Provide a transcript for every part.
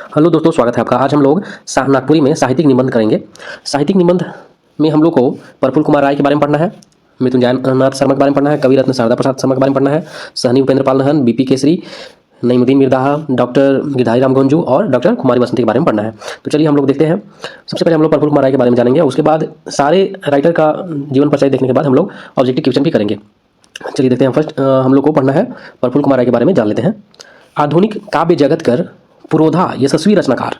Hello दोस्तों, स्वागत है आपका। आज हम लोग नागपुरी में साहित्यिक निबंध करेंगे। साहित्यिक निबंध में हम लोग को प्रफुल्ल कुमार राय के बारे में पढ़ना है, मृत्युंजय नाथ शर्मा के बारे में पढ़ना है, कवि रत्न शारदा प्रसाद शर्मा के बारे में पढ़ना है, सहनी उपेंद्र पाल नहन, बीपी केसरी, नईमुद्दीन मिर्दाहा, डॉक्टर गिरधारी राम गोंजू और डॉक्टर कुमारी बसंती के बारे में पढ़ना है। तो चलिए हम लोग देखते हैं। सबसे पहले हम लोग प्रफुल्ल कुमार राय के बारे में जानेंगे, उसके बाद सारे राइटर का जीवन परिचय देखने के बाद हम लोग ऑब्जेक्टिव क्वेश्चन भी करेंगे। चलिए देखते हैं। फर्स्ट हम लोग को पढ़ना है, प्रफुल्ल कुमार राय के बारे में जान लेते हैं। आधुनिक काव्य जगत कर पुरोधा यशस्वी रचनाकार,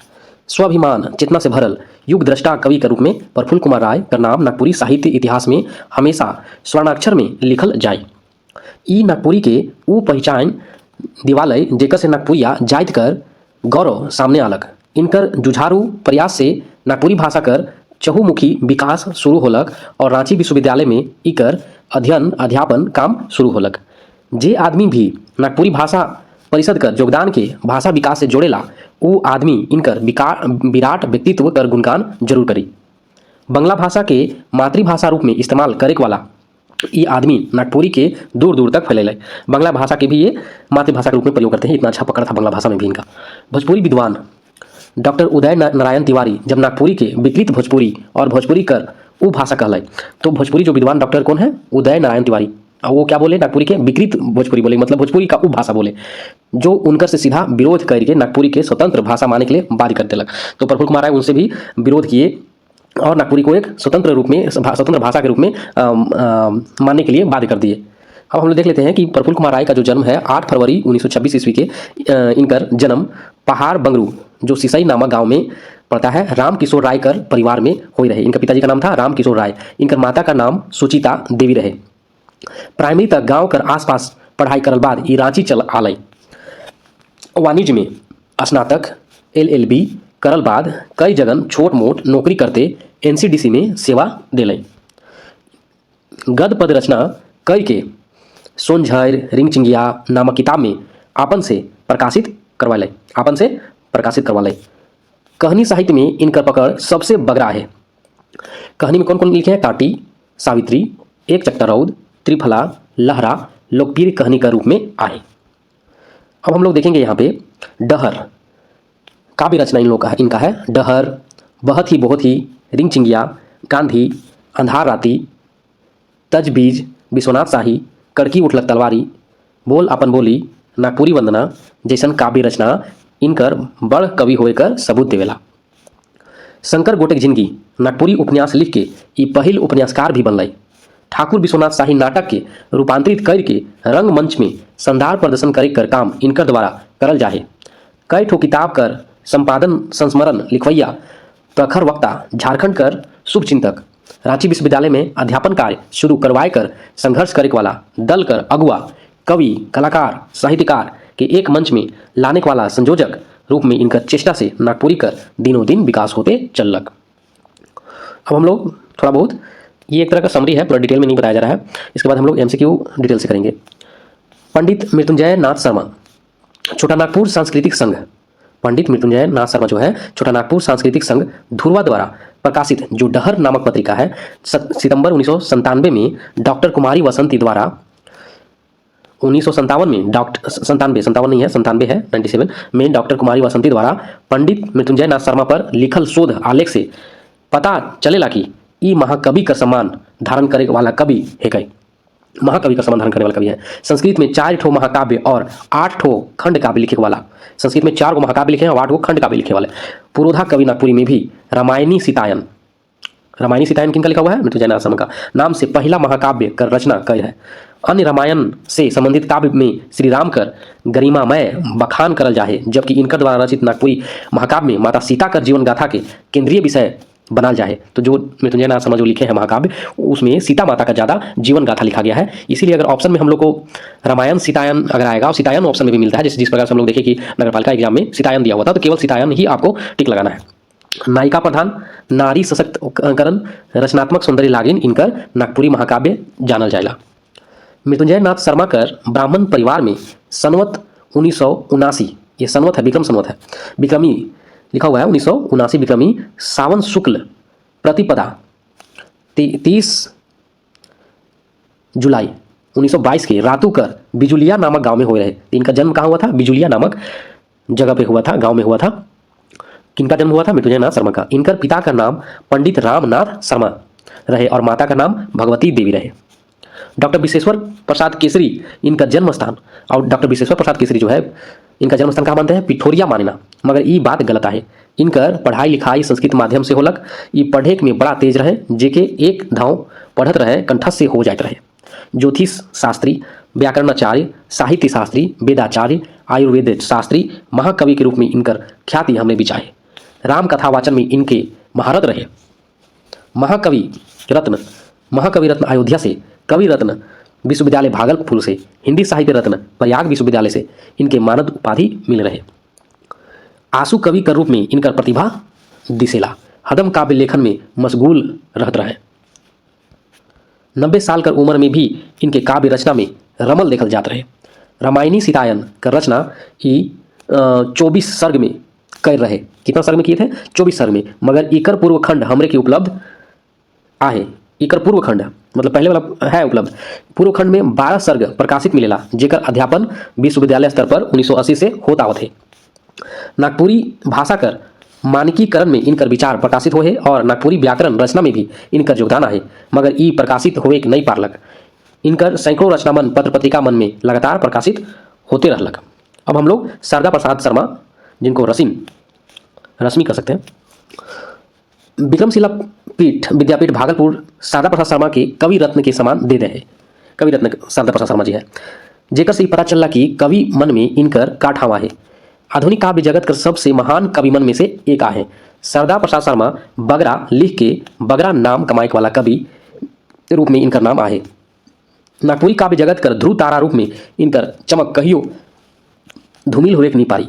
स्वाभिमान चेतना से भरल युग दृष्टा कवि के रूप में प्रफुल्ल कुमार राय का नाम नागपुरी साहित्य इतिहास में हमेशा स्वर्णाक्षर में लिखल जाए। ई नागपुरी के ऊ पहचान दिवालय जेकर से नागपुरिया जाइत कर गौरव सामने आलक। इनकर जुझारू प्रयास से नागपुरी भाषा कर चहुमुखी विकास शुरू होलक और रांची विश्वविद्यालय में इकर अध्ययन अध्यापन काम शुरू होलक। जे आदमी भी नागपुरी भाषा परिषद कर योगदान के भाषा विकास से जोड़ेला, वो आदमी इनकर विराट व्यक्तित्व कर गुणगान जरूर करी। बंगला भाषा के मातृभाषा रूप में इस्तेमाल करे वाला ये आदमी नागपुरी के दूर दूर तक फैले। बंगला भाषा के भी ये मातृभाषा के रूप में प्रयोग करते हैं, इतना अच्छा पकड़ था बंगला भाषा में भी इनका। भोजपुरी विद्वान डॉक्टर उदय नारायण तिवारी जब नागपुरी के विकृत भोजपुरी और भोजपुरी कर वो भाषा कहलाए, तो भोजपुरी जो विद्वान डॉक्टर कौन है? उदय नारायण तिवारी। वो क्या बोले? नागपुरी के विकृत भोजपुरी बोले, मतलब भोजपुरी का उपभाषा बोले, जो उनकर से सीधा विरोध करके नागपुरी के स्वतंत्र भाषा मानने के लिए बाध्य करते लग। तो प्रफुल्ल कुमार राय उनसे भी विरोध किए और नागपुरी को एक स्वतंत्र रूप में, स्वतंत्र भाषा के रूप में मानने के लिए बाध्य कर दिए। अब हम लोग देख लेते हैं कि प्रफुल्ल कुमार राय का जो जन्म है 8 फरवरी 1926 ईस्वी के इनकर जन्म पहाड़ बंगरू जो सिसई नामक गाँव में पड़ता है, राम किशोर राय कर परिवार में हो रहे। इनका पिताजी का नाम था राम किशोर राय, इनकर माता का नाम सुचिता देवी रहे। प्राइमरी तक गांव कर आसपास पढ़ाई करल बाद ये रांची चल आलय। वाणिज्य में स्नातक LLB करल बाद कई जगह छोट मोट नौकरी करते NCDC में सेवा दिले। गद पद रचना कई के सोनझर रिंगचिंगिया नामक किताब में आपन से प्रकाशित करवा ले। कहानी साहित्य में इनकर पकड़ सबसे बगरा है। कहानी में कौन कौन लिखे हैं? टाटी, सावित्री, एक चट्टा रौद, त्रिफला, लहरा लोकप्रिय कहानी का रूप में आए। अब हम लोग देखेंगे यहाँ पे डहर काव्य रचना इनका है। डहर, बहुत ही, रिंगचिंगिया, गांधी, अंधार राती, तजबीज, विश्वनाथ शाही, कड़की उठलक तलवारी, बोल अपन बोली, नागपुरी वंदना जैसन काव्य रचना इनकर बड़ कवि होकर सबूत देवेला। शंकर गोटेक जिंदगी नागपुरी उपन्यास लिख के ये पहिल उपन्यासकार भी बनल। ठाकुर विश्वनाथ शाही नाटक के रूपांतरित करके रंगमंच में शानदार प्रदर्शन करे कर काम इनकर द्वारा करल जाए। कई ठो किताब कर संपादन संस्मरण लिखवैया, प्रखर वक्ता, झारखंड कर शुभ चिंतक, रांची विश्वविद्यालय में अध्यापन कार्य शुरू करवाए कर संघर्ष करे वाला, दल कर अगुआ, कवि, कलाकार, साहित्यकार के एक मंच में लाने वाला संयोजक रूप में इनकर चेष्टा से नागपुरी कर दिनों दिन विकास होते चलक। अब हम लोग थोड़ा बहुत, ये एक तरह का समरी है, पूरा डिटेल में नहीं बताया जा रहा है। इसके बाद हम लोग MCQ डिटेल से करेंगे। पंडित मृत्युंजय नाथ शर्मा छोटा नागपुर सांस्कृतिक संघ, पंडित मृत्युंजय नाथ शर्मा जो है छोटा नागपुर सांस्कृतिक संघ धुरवा द्वारा प्रकाशित जो डहर नामक पत्रिका है, सितंबर 1997 में डॉक्टर कुमारी वसंती द्वारा 1957 में संतानवे है 97 में डॉक्टर कुमारी वसंती द्वारा पंडित मृत्युंजय नाथ शर्मा पर लिखल शोध आलेख से पता चलेला कि ई महाकवि का सम्मान धारण करे वाला कवि है। कई महाकवि का सम्मान धारण करने वाला कवि है। संस्कृत में 4 ठो महाकाव्य और 8 ठो खंड काव्य लिखे वाला, संस्कृत में 4 गो महाकाव्य लिखे हैं और 8 गो खंड काव्य लिखे वाले। पुरोधा कवि नागपुरी में भी रामायणी सीतायन किनका लिखा हुआ है? मृत्युंजय नाथ शर्मा का नाम से पहला महाकाव्य कर रचना कई है। अन्य रामायण से संबंधित काव्य में श्री राम कर गरिमामय बखान करल जाए, जबकि इनकर द्वारा रचित नागपुरी महाकाव्य में माता सीता कर जीवन गाथा के केंद्रीय विषय बनाल जाए। तो जो मृत्युंजय नाथ शर्मा जो लिखे हैं महाकाव्य, उसमें सीता माता का ज़्यादा जीवन गाथा लिखा गया है। इसीलिए अगर ऑप्शन में हम लोग को रामायण सीतायन अगर आएगा और सीतायन ऑप्शन में भी मिलता है, जिस प्रकार से हम लोग देखें कि नगरपालिका एग्जाम में सीतायन दिया हुआ था, तो केवल सीतायन ही आपको टिक लगाना है। नायिका प्रधान, नारी सशक्तिकरण, रचनात्मक सौंदर्य लागिन इनकर नागपुरी महाकाव्य जानल जाएगा। मृत्युंजय नाथ शर्मा कर ब्राह्मण परिवार में संवत 1979, ये संवत है विक्रम संवत है, विक्रमी लिखा हुआ है 1979 विक्रमी सावन शुक्ल प्रतिपदा 30 जुलाई 1922 के रातू कर बिजुलिया नामक गांव में हुए रहे। इनका जन्म कहाँ हुआ था? बिजुलिया नामक जगह पे हुआ था, गांव में हुआ था। किनका जन्म हुआ था? मृत्युंजय नाथ शर्मा का। इनकर पिता का नाम पंडित रामनाथ शर्मा रहे और माता का नाम भगवती देवी रहे। डॉक्टर विश्वेश्वर प्रसाद केसरी इनका जन्म स्थान, और डॉक्टर विश्वेश्वर प्रसाद केसरी जो है इनका जन्म स्थान कहाँ मानते हैं? पिठोरिया मानेना, मगर ये बात गलत है। इनकर पढ़ाई लिखाई संस्कृत माध्यम से होलक। ये पढ़े में बड़ा तेज रहे, जेके एक धाव पढ़त रहे कंठस्थ से हो जाते रहे। ज्योतिष शास्त्री, व्याकरणाचार्य, साहित्य शास्त्री, वेदाचार्य, आयुर्वेद शास्त्री, महाकवि के रूप में इनकर ख्याति हमने बिचाए। राम कथा वाचन में इनके महारत रहे। महाकवि रत्न अयोध्या से, कवि रत्न विश्वविद्यालय भागलपुर से, हिंदी साहित्य रत्न प्रयाग विश्वविद्यालय से इनके मानद उपाधि मिल रहे। आंसू कवि के रूप में इनकर प्रतिभा दिसेला। हदम काव्य लेखन में मशगूल रहते रहे। 90 साल कर उम्र में भी इनके काव्य रचना में रमल देखल जाते रहे। रामायणी सीतायन का रचना ही 24 सर्ग में कर रहे। कितना सर्ग में किए थे? 24 सर्ग में। मगर इकर पूर्व खंड हमरे के उपलब्ध आहे। इकर पूर्व खंड मतलब पहले वाला है उपलब्ध। पूर्व खंड में 12 सर्ग प्रकाशित मिलेला, जेकर अध्यापन विश्वविद्यालय स्तर पर 1980 से होता होते। नागपुरी भाषा कर मानकीकरण में इनकर विचार प्रकाशित होए और नागपुरी व्याकरण रचना में भी इनकर योगदान है, मगर ई प्रकाशित होए नहीं पारलक। इनकर सैकड़ों रचनामन पत्र पत्रिका मन में लगातार प्रकाशित होते रहलक। अब हम लोग शारदा प्रसाद शर्मा, जिनको रश्मि कर सकते हैं, विक्रमशिला विद्यापीठ भागलपुर शारदा प्रसाद शर्मा के कवि रत्न के समान दे रहे। कवि रत्न शारदा प्रसाद शर्मा जी है, जेकर से पता चलला कि कवि मन में इनकर का ठावा है। आधुनिक काव्य जगत का सबसे महान कवि मन में से एक है। शारदा प्रसाद शर्मा बगरा लिख के बगरा नाम कमाए वाला कवि रूप में इनका नाम आहे। नागपुरी काव्य जगत कर ध्रुव तारा रूप में इनकर चमक कहियो धूमिल होए नहीं पाई।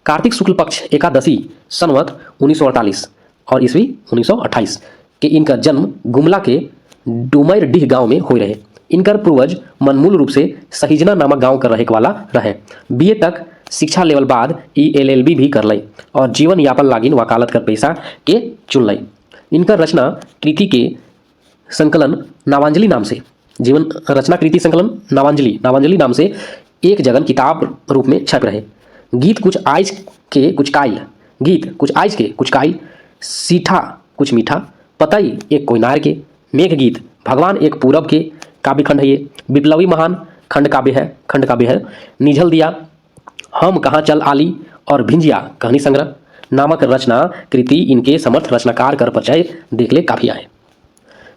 कार्तिक शुक्ल पक्ष एकादशी संवत 1948 और ईस्वी 1928 के इनका जन्म गुमला के डुमर डीह गांव में हो रहे। इनकर पूर्वज मनमूल रूप से सहिजना नामक गांव कर रहे वाला रहे। बीए तक शिक्षा लेवल बाद LLB भी कर लई और जीवन यापन लागिन वकालत कर पैसा के चुन लई। इनकर रचना कृति के संकलन नावांजलि नाम से, जीवन रचना कृति संकलन नावांजलि नाम से एक जगन किताब रूप में छप रहे। गीत कुछ आइज के कुछ काइल, सीठा कुछ मीठा, पतई एक कोयनार के, मेघ गीत भगवान एक पूरब के काव्य खंड है। ये विप्लवी महान खंड काव्य है। निझल दिया, हम कहाँ चल आली और भिंजिया कहानी संग्रह नामक रचना कृति इनके समर्थ रचनाकार कर परिचय देख ले काफी आए।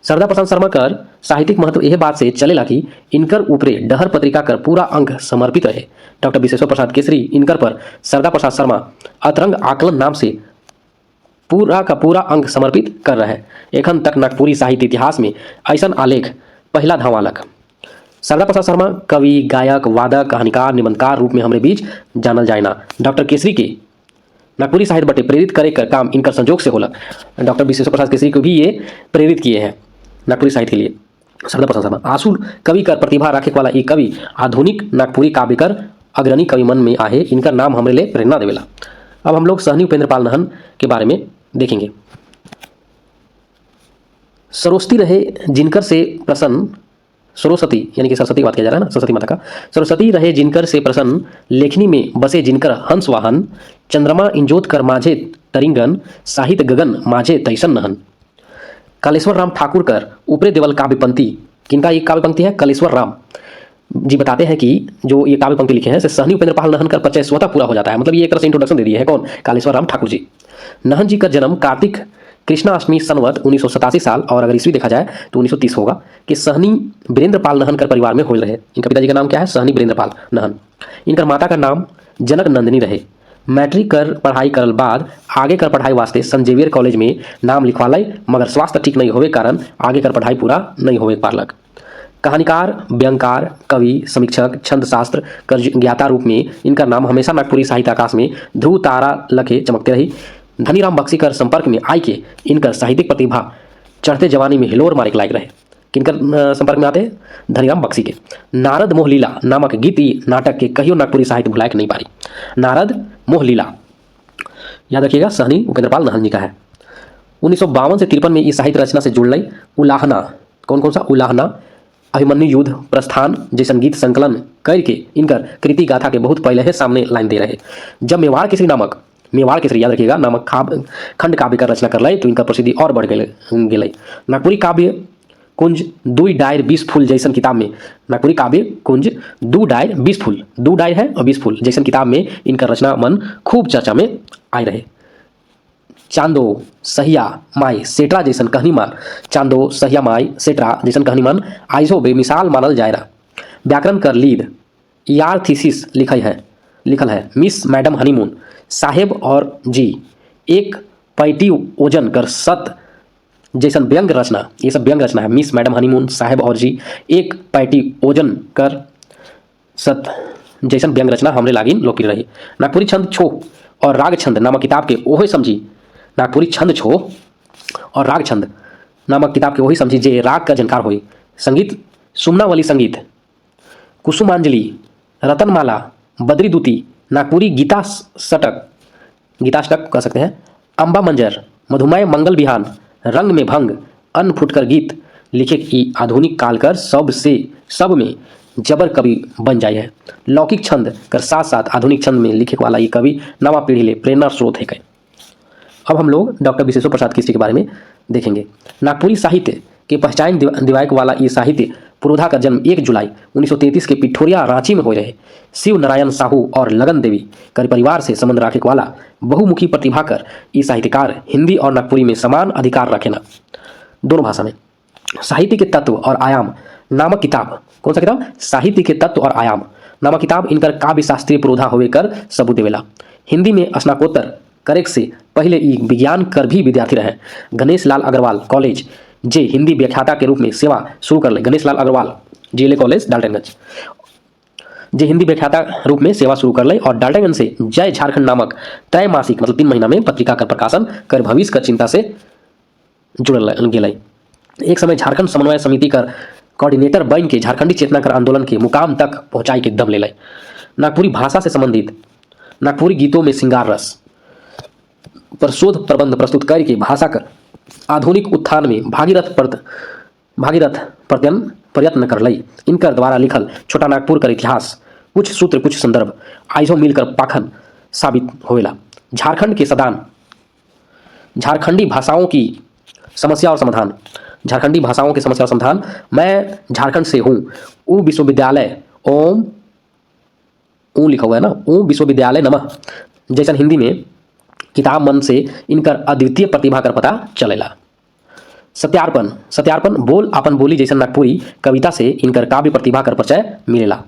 शारदा प्रसाद शर्मा कर साहित्यिक महत्व यह बात से चलेला कि इनकर ऊपरे डहर पत्रिका कर पूरा अंक समर्पित रहे। डॉक्टर विश्वेश्वर प्रसाद केसरी इनकर पर शारदा प्रसाद शर्मा अतरंग आकलन नाम से पूरा का पूरा अंक समर्पित कर रहे। एखन तक नागपुरी साहित्य इतिहास में ऐसा आलेख पहला धावालक। शारदा प्रसाद शर्मा कवि, गायक, वादक, कहानीकार, निबंधकार रूप में हमारे बीच जानल जाएना। डॉक्टर केसरी के नागपुरी साहित्य बटे प्रेरित करे कर काम इनकर संजोग से होला। डॉक्टर विश्वेश्वर प्रसाद केसरी को भी ये प्रेरित किए हैं नागपुरी साहित्य के लिए। शारदा प्रसाद शर्मा आसुर कवि कर प्रतिभा रखे वाला एक कवि आधुनिक नागपुरी काव्य कर अग्रणी कवि मन में आहे। इनका नाम हमारे लिए प्रेरणा देवेला। अब हम लोग सहनी उपेंद्र पाल नहन के बारे में देखेंगे। सरस्वती रहे जिनकर से प्रसन्न, सरस्वती यानी कि सरस्वती की बात किया जा रहा है ना, सरस्वती माता का। सरस्वती रहे जिनकर से प्रसन्न, लेखनी में बसे जिनकर हंस वाहन, चंद्रमा इंजोत कर माझे तरिंगन, साहित्य गगन माझे तैसन नहन। कालेश्वर राम ठाकुर कर ऊपरे देवल काव्य पंक्ति, किनका ये काव्य पंक्ति है? कालेश्वर राम जी बताते हैं कि जो ये काव्य पंक्ति लिखे हैं से सहनी उपेंद्र पाल नहन का परिचय स्वतः पूरा हो जाता है। मतलब ये एक तरह से इंट्रोडक्शन दे दिया है। कौन? कालेश्वर राम ठाकुर जी। नहन जी का जन्म कार्तिक कृष्णाष्टमी संवत 1987 साल और अगर ईस्वी देखा जाए तो 1930 होगा कि सहनी वीरेंद्र पाल नहन कर परिवार में हो रहे। इनका पिताजी का नाम क्या है? सहनी वीरेंद्र पाल नहन। इनकर माता का नाम जनक नंदिनी रहे। मैट्रिक कर पढ़ाई करल बाद आगे कर पढ़ाई वास्ते संत जेवियर कॉलेज में नाम लिखवालय, मगर स्वास्थ्य ठीक नहीं होवे कारण आगे कर पढ़ाई पूरा नहीं होवे पारलक। कहानीकार, व्यंगकार, कवि, समीक्षक, छंद शास्त्र कर ज्ञाता रूप में इनका नाम हमेशा नागपुरी साहित्य आकाश में ध्रुव तारा लखे चमकते रही। धनीराम बख्शी कर संपर्क में आई के इनकर साहित्यिक प्रतिभा चढ़ते जवानी में हिलोर मारे लायक रहे। किनकर संपर्क में आते हैं? धनीराम बख्शी के। नारद मोह लीला नामक गीत नाटक के कहियो नागपुरी साहित्य भुलाए नहीं पारी। नारद मोह लीला याद रखिएगा, सहनी उपेंद्र पाल नहन जी का है। 1952 से 53 में इस साहित्य रचना से जुड़ लई। उलाहना, कौन सा? उलाहना, अभिमन्यु युद्ध, प्रस्थान जैसन गीत संकलन करके इनकर कृति गाथा के बहुत पहले है सामने लाइन दे रहे। जब मेवाड़ केसरी नामक मेवाड़ केसरी याद रखिएगा नामक खंड काव्य का रचना करलै तो इनका प्रसिद्धि और बढ़ गेलै। नागपुरी काव्य कुंज दुई डायर 20 फूल जैसन किताब में, नागपुरी काव्य कुंज दू डायर 20 फूल, दू डायर है और 20 फूल जैसन किताब में इनका रचना मन खूब चर्चा में आए रहे। चांदो सहिया माई सेटरा जैसन कहानीमान, चांदो सहिया माई सेटरा जैसन कहानीमान आइजो बेमिसाल मानल जायरा। व्याकरण कर लीद यार थीसिस लिखल है मिस मैडम हनीमून साहेब और जी एक पैटी ओजन कर सत जैसन व्यंग रचना, ये सब व्यंग रचना है। मिस मैडम हनीमून साहेब और जी एक पैटी ओजन कर सत जैसन व्यंग रचना हमरे लागिन लोकप्रिय रही। नागपुरी छंद छो और राग छंद नामक किताब के ओहे समझी, नागपुरी छंद छो और राग छंद नामक किताब के वही समझी जे राग का जानकार होई। संगीत सुमनावली संगीत, कुसुमांजलि, रतनमाला, बद्रीदूती, नागपुरी गीताष्टक कह सकते हैं, अम्बा मंजर, मधुमय मंगल बिहान, रंग में भंग, अन्न फुटकर गीत लिखे की आधुनिक काल कर सब में जबर कवि बन जाए है। लौकिक छंद कर साथ साथ आधुनिक छंद में लिखे वाला ये कवि नवा पीढ़ी ले प्रेरणा स्रोत है। अब हम लोग डॉक्टर विशेश्वर प्रसाद केसरी के बारे में देखेंगे। नागपुरी साहित्य के पहचान दिवायक वाला ये साहित्य पुरोधा का जन्म 1 जुलाई 1933 के पिठोरिया रांची में हो रहे। शिव नारायण साहू और लगन देवी कर परिवार से संबंध रखे वाला बहुमुखी प्रतिभा कर ये साहित्यकार हिंदी और नागपुरी में समान अधिकार रखेना, दोनों भाषा में। साहित्य के तत्व और आयाम नामक किताब, कौन सा किताब? साहित्य के तत्व और आयाम नामक किताब इनकर काव्य शास्त्रीय पुरोधा होवे कर सबूत देवेला। हिंदी में स्नाकोत्तर करेक से पहले ई विज्ञान कर भी विद्यार्थी रहे। गणेश लाल अग्रवाल कॉलेज जे हिंदी व्याख्याता के रूप में सेवा शुरू कर ले। गणेश लाल अग्रवाल जीएलए कॉलेज डाल्टनगंज जे हिंदी व्याख्याता रूप में सेवा शुरू कर ले और डाल्टनगंज से जय झारखंड नामक त्रैमासिक मतलब 3 महीना में पत्रिका कर प्रकाशन कर भविष्य कर चिंता से जुड़ल गेलै। एक समय झारखंड समन्वय समिति कर कोऑर्डिनेटर बन के झारखंडी चेतना कर आंदोलन के मुकाम तक पहुंचाई के दम ले। नागपुरी भाषा से संबंधित नागपुरी गीतों में श्रृंगार रस पर शोध प्रबंध प्रस्तुत करके भाषा कर आधुनिक उत्थान में भागीरथ प्रयत्न कर लई। इनकर द्वारा लिखल छोटा नागपुर कर इतिहास कुछ सूत्र कुछ संदर्भ आइजो मिलकर पाखन साबित होवेला। झारखंड के सदान झारखंडी भाषाओं की समस्या और समाधान, झारखंडी भाषाओं की समस्या और समाधान। मैं झारखंड से हूँ, ऊ विश्वविद्यालय ओम ऊ लिखा हुआ है ना, ऊ विश्वविद्यालय नमः जैसन हिंदी में किताब मन से इनकर अद्वितीय प्रतिभा कर पता चलेला। सत्यार्पण बोल अपन बोली जैसन नागपुरी कविता से इनकर काव्य प्रतिभा कर परिचय मिलेला।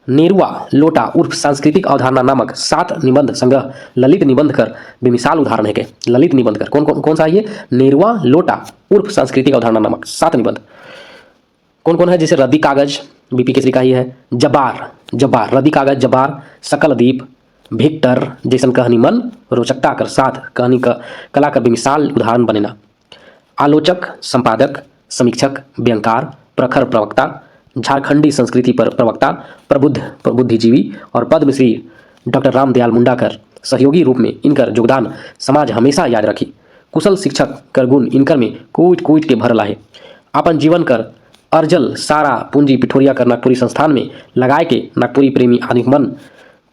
नेरुआ लोटा उर्फ सांस्कृतिक अवधारणा नामक 7 निबंध संग्रह ललित निबंध कर बेमिसाल उदाहरण है के। ललित निबंध कर कौन सा है ये? नेरुआ लोटा उर्फ सांस्कृतिक अवधारणा नामक 7 निबंध कौन है? जैसे रद्दी कागज बीपी केसरी का ही है, जब्बार रद्दी कागज जब्बार, सकल दीप, विक्टर जैसन कहानी मन रोचकता कर साथ कहानी का कला कर बेमिसाल उदाहरण बनेना। आलोचक, संपादक, समीक्षक, व्यंगकार, प्रखर प्रवक्ता, झारखंडी संस्कृति पर प्रवक्ता, प्रबुद्ध बुद्धिजीवी और पद्मश्री डॉक्टर रामदयाल मुंडा कर सहयोगी रूप में इनकर योगदान समाज हमेशा याद रखी। कुशल शिक्षक कर गुण इनकर में कूट के भरला है। अपन जीवन कर अर्जल सारा पूंजी पिठोरिया कर नागपुरी संस्थान में लगाए के नागपुरी प्रेमी आदिक मन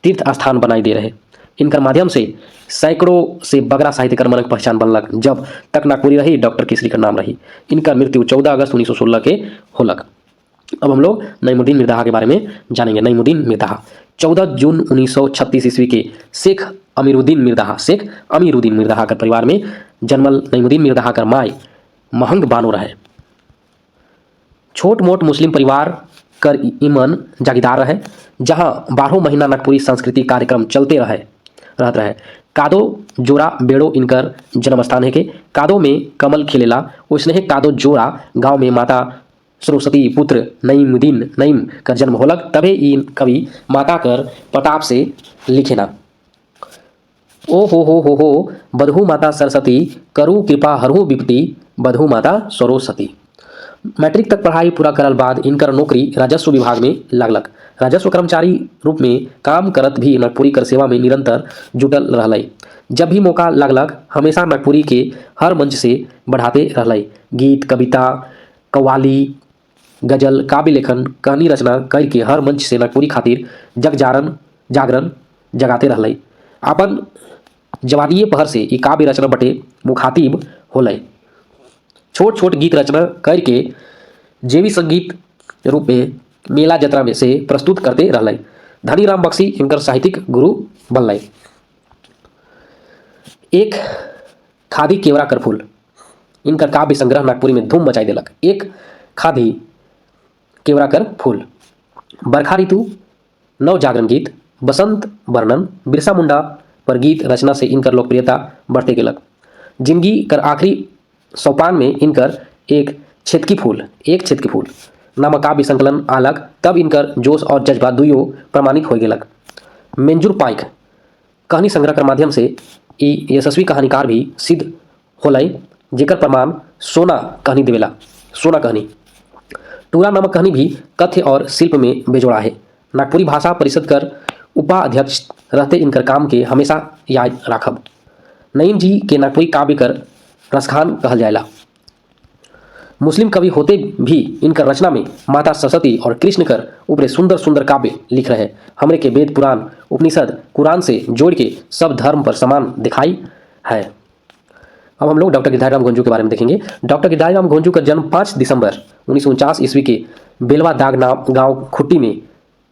तीर्थ स्थान बनाई दे रहे। इनकर माध्यम से सैकड़ों से बगरा साहित्यकार मनक पहचान बनलक। जब तक नागपुरी रही डॉक्टर केसरी का नाम रही। इनका मृत्यु 14 अगस्त 1916 के होलक। अब हम लोग नईमुद्दीन मिर्ज़ा के बारे में जानेंगे। नईमुद्दीन मिर्ज़ा 14 जून 1936 ईस्वी के शेख अमीरुद्दीन मिर्ज़ा कर परिवार में जन्मल। नईमुद्दीन मिर्ज़ा कर माय महंग बानो रहे। छोट मोट मुस्लिम परिवार कर इमन जागीदार रहे, जहां 12 महीना नागपुरी सांस्कृतिक कार्यक्रम चलते रहत रहे। कादो जोरा बेड़ो इनकर जन्म स्थान है के। कादो में कमल खिलेला उसने कादो जोरा गांव में माता सरस्वती पुत्र नईम का जन्म होलक। तबे इन कवि माता कर प्रताप से लिखेना। ओ हो बधू माता सरस्वती करु कृपा हरहु विपत्ति बधू माता सरस्वती। मैट्रिक तक पढ़ाई पूरा करल बाद इनकर नौकरी राजस्व विभाग में लागलक। राजस्व कर्मचारी रूप में काम करत भी नागपुरी कर सेवा में निरंतर जुटल रहलै। जब भी मौका लागलक हमेशा नागपुरी के हर मंच से बढ़ाते रहलै। गीत, कविता, कव्वाली, गजल, काव्य लेखन, कहानी रचना करके हर मंच से नागपुरी खातिर जागरण जगाते रहलै। आपन जवादीय पहर से ई काव्य रचना बटे मुखातिब होलय। छोट छोट गीत रचना करके जेवी संगीत रूप में मेला जतरा में से प्रस्तुत करते रहलय। धनी राम बख्शी इनकर साहित्यिक गुरु बनलय। एक खादी केवरा कर फूल इनकर काव्य संग्रह नागपुरी में धूम मचाई देलक। एक खादी केवरा कर फूल, बरखा ऋतु, नव जागरण गीत, बसंत वर्णन, बिरसा मुंडा पर गीत रचना से इनकर लोकप्रियता बढ़ते गेलक। जिंदगी कर आखिरी सोपान में इनकर एक छेतकी फूल नामक काव्य संकलन आलक, तब इनकर जोश और जज्बा दुइयो प्रमाणित हो गेलक। मेंजुर पाइक कहानी संग्रह कर माध्यम से ई यशस्वी कहानीकार भी सिद्ध होलय, जेकर प्रमाण सोना कहानी देवेला। सोना कहानी टूरा नामक कहानी भी कथ्य और शिल्प में बेजोड़ा है। नागपुरी भाषा परिषद कर उपाध्यक्ष रहते इनकर काम के हमेशा याद राखब। नईम जी के नागपुरी काव्य कर रसखान कहल जाएला। मुस्लिम कवि होते भी इनकर रचना में माता सरस्वती और कृष्ण कर ऊपरे सुंदर सुंदर काव्य लिख रहे। हमरे के वेद पुराण उपनिषद कुरान से जोड़ के सब धर्म पर समान दिखाई है। अब हम लोग डॉक्टर गिरधारी राम घोंजू के बारे में देखेंगे। डॉक्टर गिरधारी राम घोंजू का जन्म 5 दिसंबर 1949 ईस्वी के बेलवा दाग नाम गांव खुट्टी में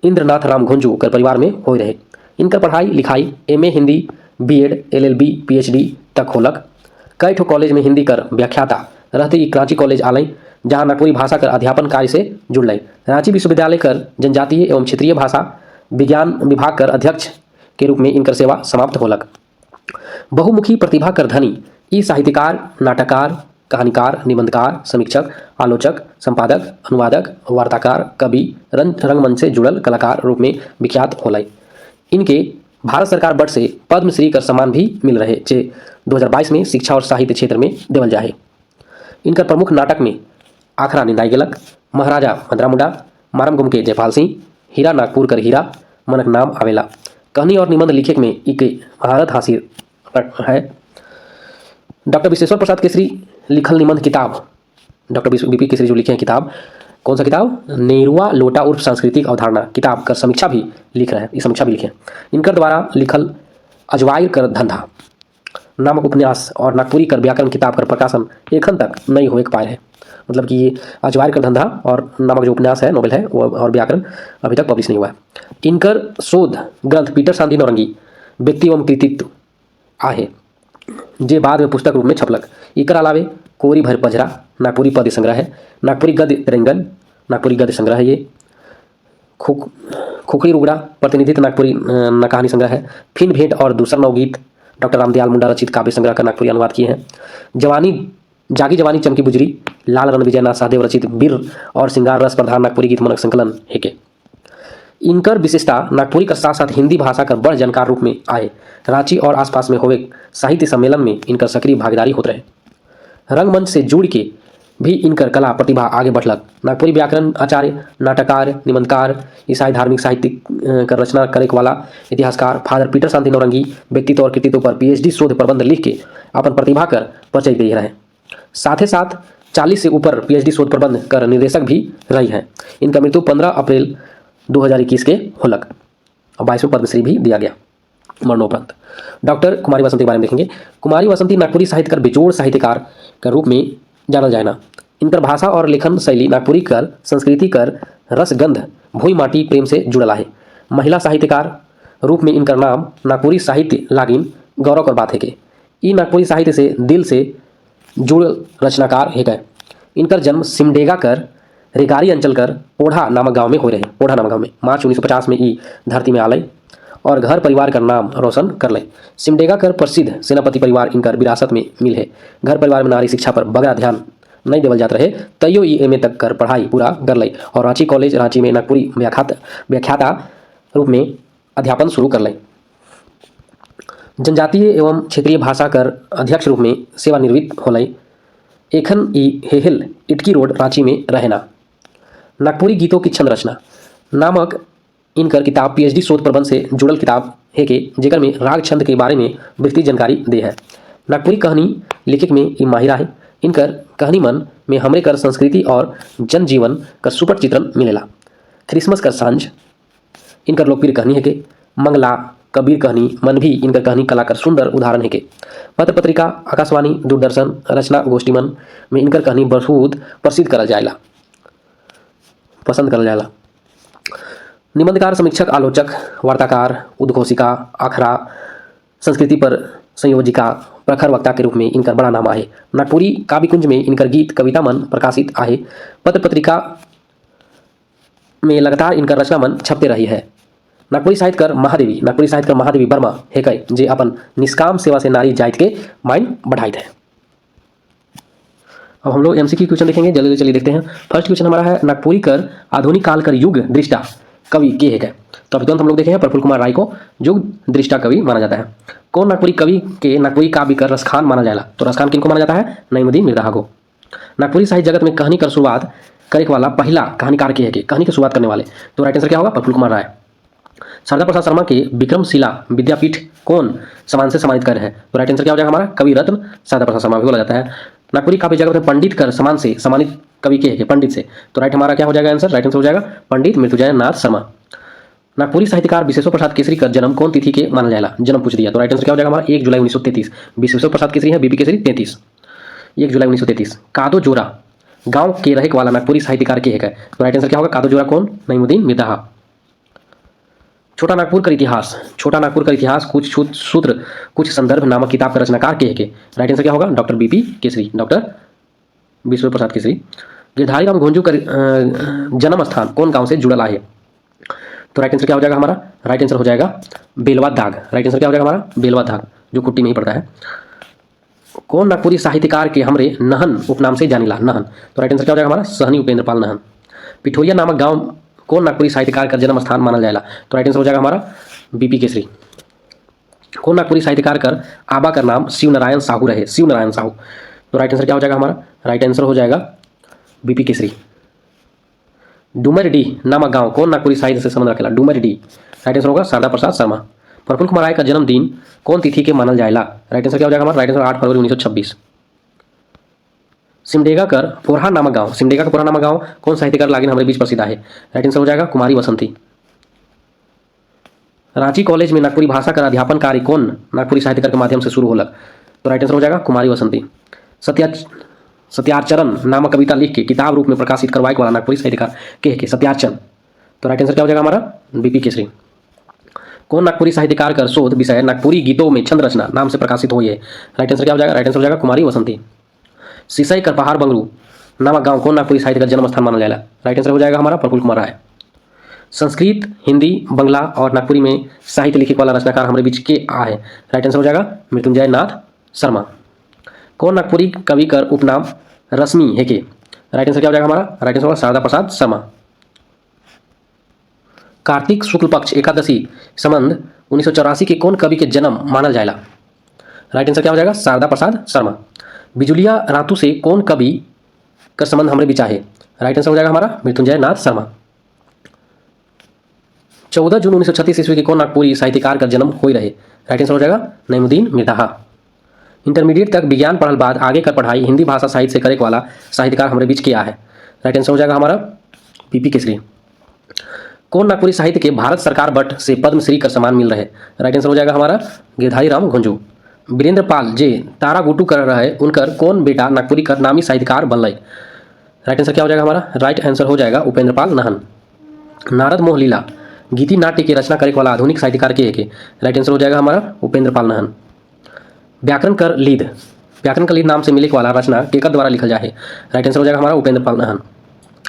इंद्रनाथ राम घोंजू कर परिवार में हो रहे। इनकर पढ़ाई लिखाई MA Hindi, BEd, LLB, PhD तक होलक। कई ठो कॉलेज में हिंदी कर व्याख्याता रहते ही रांची कॉलेज आलय, जहाँ नागपुरी भाषा कर अध्यापन कार्य से जुड़ल। रांची विश्वविद्यालय कर जनजातीय एवं क्षेत्रीय भाषा विज्ञान विभाग कर अध्यक्ष के रूप में इनकर सेवा समाप्त होलक। बहुमुखी प्रतिभा कर धनी ई साहित्यकार, नाटककार, कहानीकार, निबंधकार, समीक्षक, आलोचक, संपादक, अनुवादक, वार्ताकार, कवि, रंगमंच से जुड़ल कलाकार रूप में विख्यात होलय। इनके भारत सरकार बट से पद्मश्री कर सम्मान भी मिल रहे, जे 2022 में शिक्षा और साहित्य क्षेत्र में देवल जाए। इनकर प्रमुख नाटक में आखरा निंदाई गेलक, महाराजा भद्रामुंडा, मारम गुम के जयपाल सिंह, हीरा नागपुर कर हीरा मनक नाम आवेला। कहानी और निबंध लिखे में इके महारत हासिल है। डॉक्टर विश्वेश्वर प्रसाद केसरी लिखल निबंध किताब, डॉक्टर बीपी केसरी जो लिखे हैं किताब, कौन सा किताब? नेरुआ लोटा उर्फ सांस्कृतिक अवधारणा किताब कर समीक्षा भी लिख रहे हैं, ये समीक्षा भी लिखे। इनकर द्वारा लिखल अजवायर कर धंधा नामक उपन्यास और नागपुरी कर व्याकरण किताब कर प्रकाशन एखन तक नहीं हो पाए है। मतलब कि ये अजवायर कर धंधा और नामक जो उपन्यास है, नोवेल है वो और व्याकरण अभी तक पब्लिश नहीं हुआ है। इनकर शोध ग्रंथ पीटर शांति नौरंगी व्यक्ति एवं कृतित्व आहे, जे बाद में पुस्तक रूप में छपलक। इकर अलावे कोरी भर पजरा नागपुरी पद्य संग्रह है, नागपुरी गद्य तिरंगन नागपुरी गद्य संग्रह है, ये खुखड़ी रुगड़ा प्रतिनिधित्व नागपुरी कहानी संग्रह है। फिन भेंट और दूसरा नवगीत डॉक्टर रामदयाल मुंडा रचित काव्य संग्रह का नागपुरी अनुवाद किए हैं। जागी जवानी चमकी बुजरी लाल रण विजयनाथ सहदेव रचित बीर और श्रृंगार रस प्रधान नागपुरी गीत मनक संकलन है के। इनकर विशेषता नागपुरी का साथ साथ हिंदी भाषा का बड़ जानकार रूप में आए। रांची और आसपास में हुए साहित्य सम्मेलन में इनकर सक्रिय भागीदारी होते रहे। रंगमंच से जुड़ के भी इनकर कला प्रतिभा आगे बढ़लक। नागपुरी व्याकरण आचार्य, नाटककार, निबंधकार, ईसाई धार्मिक साहित्य का रचना करे वाला इतिहासकार फादर पीटर शांति नौरंगी व्यक्तित्व और कृतित्व पर पीएचडी शोध प्रबंध लिख के अपन प्रतिभा कर परिचय दे रहे। साथ ही साथ 40 से ऊपर पीएचडी शोध प्रबंध कर निर्देशक भी रही हैं। इनका मृत्यु 15 अप्रैल 2021 के होलक और 22वें पद्मश्री भी दिया गया मरणोपरांत। डॉक्टर कुमारी वसंती के बारे में देखेंगे। कुमारी वसंती नागपुरी साहित्य कर बेजोड़ साहित्यकार के रूप में जाना जाना। इनकर भाषा और लेखन शैली नागपुरी कर संस्कृति कर रसगंध भूई माटी प्रेम से जुड़ला है। महिला साहित्यकार रूप में इनकर नाम नागपुरी साहित्य लागिन गौरव कर बात है के। ई नागपुरी साहित्य से दिल से जुड़ रचनाकार है गए। इनकर जन्म सिमडेगा कर रेगारी अंचल कर पोढ़ा नामक गांव में हो रहे। पोढ़ा नामक गांव में मार्च 1950 में ई धरती में आलय और घर परिवार का नाम रोशन कर ले। सिमडेगा कर प्रसिद्ध सेनापति परिवार इनकर विरासत में मिल है। घर परिवार में नारी शिक्षा पर बगैर ध्यान नहीं देवल जात रहे, तैयो ई एमए तक कर पढ़ाई पूरा कर ले और रांची कॉलेज रांची में नागपुरी व्याख्याता रूप में अध्यापन शुरू कर ले। जनजातीय एवं क्षेत्रीय भाषा कर अध्यक्ष रूप में सेवानिवृत्त होलय। एखन ई हेहिल इटकी रोड रांची में रहना। नागपुरी गीतों की छंद रचना नामक इनकर किताब पीएचडी शोध प्रबंध से जुड़ल किताब है के, जेकर में राग छंद के बारे में विस्तृत जानकारी दे है। नागपुरी कहानी लेखक में ई माहिरा है। इनकर कहानी मन में हमरे कर संस्कृति और जनजीवन का सुपट चित्रण मिलेला। क्रिसमस कर सांझ इनकर लोकप्रिय कहानी है के। मंगला कबीर कहनी मन भी इनकर कहनी कलाकर सुंदर उदाहरण है के। पत्र पत्रिका आकाशवाणी दूरदर्शन रचना गोष्ठी मन में इनकर कहनी बहुत प्रसिद्ध करल जाएला, पसंद करल जाएला। निबंधकार समीक्षक आलोचक वार्ताकार उद्घोषिका आखरा संस्कृति पर संयोजिका प्रखर वक्ता के रूप में इनकर बड़ा नाम आहे। नागपुरी काव्यकुंज में इनकर गीत कविता मन प्रकाशित आहे। पत्र पत्रिका में लगातार इनकर रचना मन छपते रही है। नागपुरी साहित्यकार महादेवी वर्मा है कई जे अपन निष्काम सेवा से नारी जाति के माइन बढ़ाइत है। अब हम लोग एमसीक्यू क्वेश्चन देखेंगे, जल्दी चलिए देखते हैं। फर्स्ट क्वेश्चन हमारा है नागपुरी कर आधुनिक काल कर युग दृष्टा कवि के है क्या। तो अभी तुरंत हम लोग देखेंगे प्रफुल्ल कुमार राय को युग दृष्टा कवि माना जाता है। कौन नागपुरी कवि के नागपुरी काव्य कर रसखान माना जाएगा। तो रसखान किनको माना जाता है, नईमुद्दीन मिर्ज़ा को। नागपुरी साहित्य जगत में कहानी कर शुरुआत करे वाला पहला कहानीकार के है कि कहानी की शुरुआत करने वाले। तो राइट आंसर क्या होगा, प्रफुल्ल कुमार राय। शारदा प्रसाद शर्मा के विक्रमशिला विद्यापीठ कौन सम्मान से सम्मानित कर है। तो राइट आंसर क्या हो जाएगा हमारा, कवि रत्न शारदा प्रसाद शर्मा भी बोला जाता है। नागपुरी काव्य जगत में पंडित कर सम्मान से सम्मानित कवि के है, पंडित से। तो राइट हमारा क्या हो जाएगा आंसर, राइट आंसर हो जाएगा पंडित मृत्युंजय नाथ शर्मा। नागपुरी साहित्यकार विश्वेश्वर प्रसाद केसरी का जन्म कौन तिथि के माना जाएगा, जन्म पूछ दिया। तो राइट आंसर क्या हो जाएगा हमारा 1 जुलाई 1933। विश्वेश्वर प्रसाद केसरी है, बीपी केसरी 33, 1 जुलाई 1933। कादो जोरा गांव के रहे वाला नागपुरी साहित्यकार के है। तो राइट आंसर क्या होगा, कादो जोरा कौन, नईमुद्दीन मिर्ज़ा। छोटा नागपुर का इतिहास कुछ सूत्र कुछ संदर्भ नामक किताब का रचनाकार के है। राइट आंसर क्या होगा, doctor BP Kesari, doctor Vishweshwar Prasad Kesari. Girdhari Ram Ghonju का जन्म स्थान कौन गांव से जुड़ल है। तो राइट आंसर क्या हो जाएगा हमारा, राइट आंसर हो जाएगा बेलवा दाग। राइट आंसर क्या हो जाएगा हमारा, बेलवा दाग, जो कुट्टी में ही पड़ता है। कौन नागपुरी साहित्यकार के हमरे नहन उपनाम से जानिला, नहन। तो राइट आंसर क्या हो जाएगा हमारा, सहनी उपेंद्र पाल नहन। पिठोरिया नामक गांव कौन नागपुरी साहित्यकार का जन्म स्थान माना जाएगा। तो राइट आंसर हो जाएगा हमारा बीपी केसरी। कौन नागपुरी साहित्यकार कर आबा का नाम शिवनारायण साहू रहे, शिवनारायण साहू। तो राइट आंसर क्या हो जाएगा हमारा, राइट आंसर हो जाएगा बीपी केसरी। डुमरडी नामक गांव कौन नागपुरी साहित्य से संबंध रखेला, डुमरडी। राइट आंसर होगा शारदा प्रसाद शर्मा। प्रफुल्ल कुमार राय का जन्मदिन कौन तिथि के मानल जाएगा। राइट आंसर क्या हो जाएगा हमारा, राइट आंसर 8 फरवरी 1926। सिमडेगा कर पोरहा नामक गांव, सिमडेगा का पोरहा नामक गांव कौन साहित्यकार लागिन हमारे बीच प्रसिद्ध है। राइट आंसर हो जाएगा कुमारी बसंती। रांची कॉलेज में नागपुरी भाषा का अध्यापन कार्य कौन नागपुरी साहित्यकार के माध्यम से शुरू होलक। तो राइट आंसर हो जाएगा कुमारी बसंती। सत्याचरण नामक कविता लिख के किताब रूप में प्रकाशित करवाए वाला नागपुरी साहित्यकार के सत्याचरण। तो राइट आंसर क्या हो जाएगा हमारा, बीपी केसरी। कौन नागपुरी साहित्यकार कर शोध विषय नागपुरी गीतों में छंद रचना नाम से प्रकाशित हुई है। राइट आंसर क्या हो जाएगा, राइट आंसर हो जाएगा कुमारी बसंती। सिसई कर पहाड़ बंगरू नामक गांव कौन नागपुरी साहित्य का जन्म स्थान माना जाएगा। राइट आंसर हो जाएगा हमारा प्रफुल्ल कुमार राय। संस्कृत हिंदी बंगला और नागपुरी में साहित्य लिखे वाला रचनाकार हमारे बीच के आ है। राइट आंसर हो जाएगा मृत्युंजय नाथ शर्मा। कौन नागपुरी कवि कर उपनाम रश्मि है के। राइट आंसर क्या हो जाएगा हमारा, राइट आंसर होगा शारदा प्रसाद शर्मा। कार्तिक शुक्ल पक्ष एकादशी संबंध 1984 के कौन कवि के जन्म मानल जाएगा। राइट आंसर क्या हो जाएगा, शारदा प्रसाद शर्मा। बिजुलिया रातू से कौन कवि का संबंध हमारे बीच है। राइट आंसर हो जाएगा हमारा मृत्युंजय नाथ शर्मा। 14 जून 1936 ईस्वी के कौन नागपुरी साहित्यकार का जन्म हो रहे। राइट आंसर हो जाएगा नईमुद्दीन मिर्ज़ा। इंटरमीडिएट तक विज्ञान पढ़ल बाद आगे कर पढ़ाई हिंदी भाषा साहित्य से करे वाला साहित्यकार हमारे बीच किया है। राइट आंसर हो जाएगा हमारा बीपी केसरी। कौन नागपुरी साहित्य के भारत सरकार बट से पद्मश्री का सम्मान मिल रहे। राइट आंसर हो जाएगा हमारा गिरधारी राम घोंजू। वीरेंद्र पाल जे तारा गुटू कर रहे उनकर कौन बेटा नागपुरी कर नामी साहित्यकार बनल। राइट आंसर क्या हो जाएगा हमारा, राइट आंसर हो जाएगा उपेंद्र पाल नहन। नारद मोह लीला गीति नाट्य की रचना करे वाला आधुनिक साहित्यकार के राइट आंसर हो जाएगा हमारा उपेंद्र पाल नहन। व्याकरण कर लीद नाम से मिले वाला रचना केकर द्वारा लिखल जाए। राइट आंसर हो जाएगा हमारा उपेंद्र पाल नहन।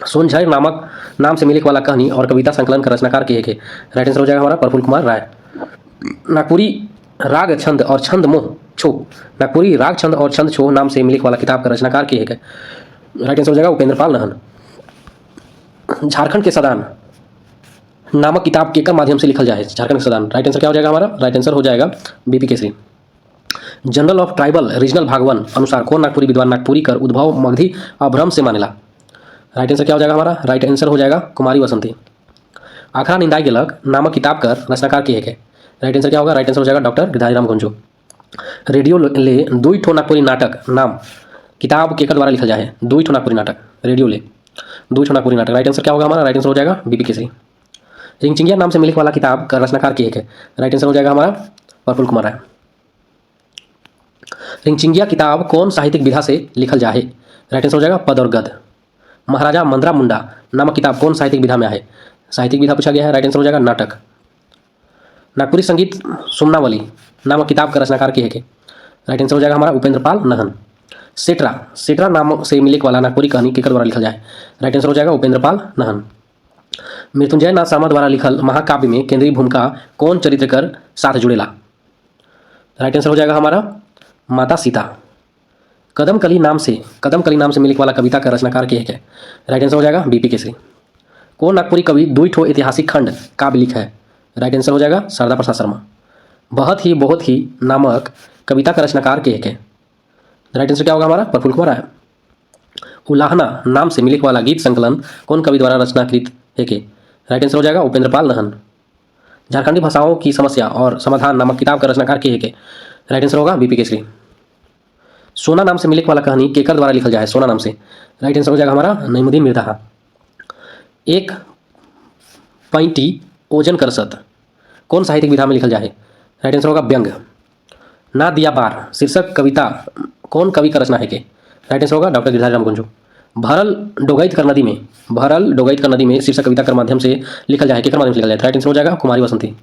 सोनझर नामक नाम से मिले वाला कहानी और कविता संकलन का रचनाकार के राइट आंसर हो जाएगा हमारा प्रफुल्ल कुमार राय। नागपुरी राग छंद और छंद मोह छो नागपुरी राग छंद और छंद छो नाम से मिले वाला किताब का रचनाकार के राइट आंसर हो जाएगा उपेंद्र पाल नहन। झारखंड के सदान नामक किताब केकर माध्यम से लिखल जाए। झारखंड के सदान राइट आंसर क्या हो जाएगा हमारा, राइट आंसर हो जाएगा BP Kesari. Journal of tribal regional भागवन अनुसार कौन नागपुरी विद्वान नागपुरी कर उद्भव मगधी अभ्रम से मानेला। राइट आंसर क्या हो जाएगा हमारा, राइट आंसर हो जाएगा कुमारी बसंती। आखरा निंदाई गेलक नामक किताब कर रचनाकार के है। राइट आंसर क्या होगा, राइट आंसर हो जाएगा डॉक्टर गिरधारी राम घोंजू। रेडियो ले दुई ठो नागपुरी नाटक नाम किताब केकर द्वारा लिखल जाए। दुई ठो नागपुरी नाटक, रेडियो ले दुई ठो नागपुरी नाटक। राइट आंसर क्या होगा हमारा, राइट आंसर हो जाएगा बीपी केसरी। रिंगचिंगिया नाम से मिलने वाला किताब का रचनाकार के एक है। राइट आंसर हो जाएगा हमारा प्रफुल्ल कुमार राय। रिंगचिंगिया किताब कौन साहित्यिक विधा से लिखल जा है? राइट आंसर हो जाएगा पद और गद। महाराजा मंदरा मुंडा नामक किताब कौन साहित्यिक विधा में है? साहित्यिक विधा पूछा गया है। राइट आंसर हो जाएगा नाटक। नागपुरी संगीत सुमनावली नामक किताब का रचनाकार के है? राइट आंसर हो जाएगा हमारा उपेंद्र पाल नहन। सेटरा नाम से मिलने वाला नागपुरी कहानी केकर द्वारा लिखल जाए? राइट आंसर हो जाएगा उपेंद्र पाल नहन। मृत्युंजय नाथ शर्मा द्वारा लिखल महाकाव्य में केंद्रीय भूमिका कौन चरित्र कर साथ जुड़ेला? राइट आंसर हो जाएगा हमारा माता सीता। कदमकली नाम से मिलने वाला कविता का रचनाकार के है? राइट आंसर हो जाएगा बीपी केसरी। कौन नागपुरी कवि दुई ठो ऐतिहासिक खंड काव्य लिखा है? राइट आंसर हो जाएगा शारदा प्रसाद शर्मा। बहुत ही नामक कविता का रचनाकार के है? राइट आंसर क्या होगा हमारा प्रफुल्ल कुमार राय। उलाहना नाम से मिलने वाला गीत संकलन कौन कवि द्वारा रचनाकृत है के? राइट आंसर हो जाएगा उपेंद्र पाल नहन। झारखंडी भाषाओं की समस्या और समाधान नामक किताब का रचनाकार के है? राइट आंसर होगा बीपी केसरी। सोना नाम से मिलने वाला कहानी केकर द्वारा लिखल जाए? सोना नाम से। राइट आंसर हो जाएगा हमारा नईमुद्दीन मिर्धा। एक पैंटी ओजन करसत कौन साहित्यिक विधा में लिखल जाए? राइट आंसर होगा व्यंग। ना दिया बार शीर्षक कविता कौन कवि का रचना है के? राइट आंसर होगा डॉक्टर गिरधारी राम कुंजू। भरल डोगैत कर नदी में शीर्षक कविता के माध्यम से लिखल जाए केकर माध्यम से लिखल जाए? राइट आंसर हो जाएगा कुमारी बसंती।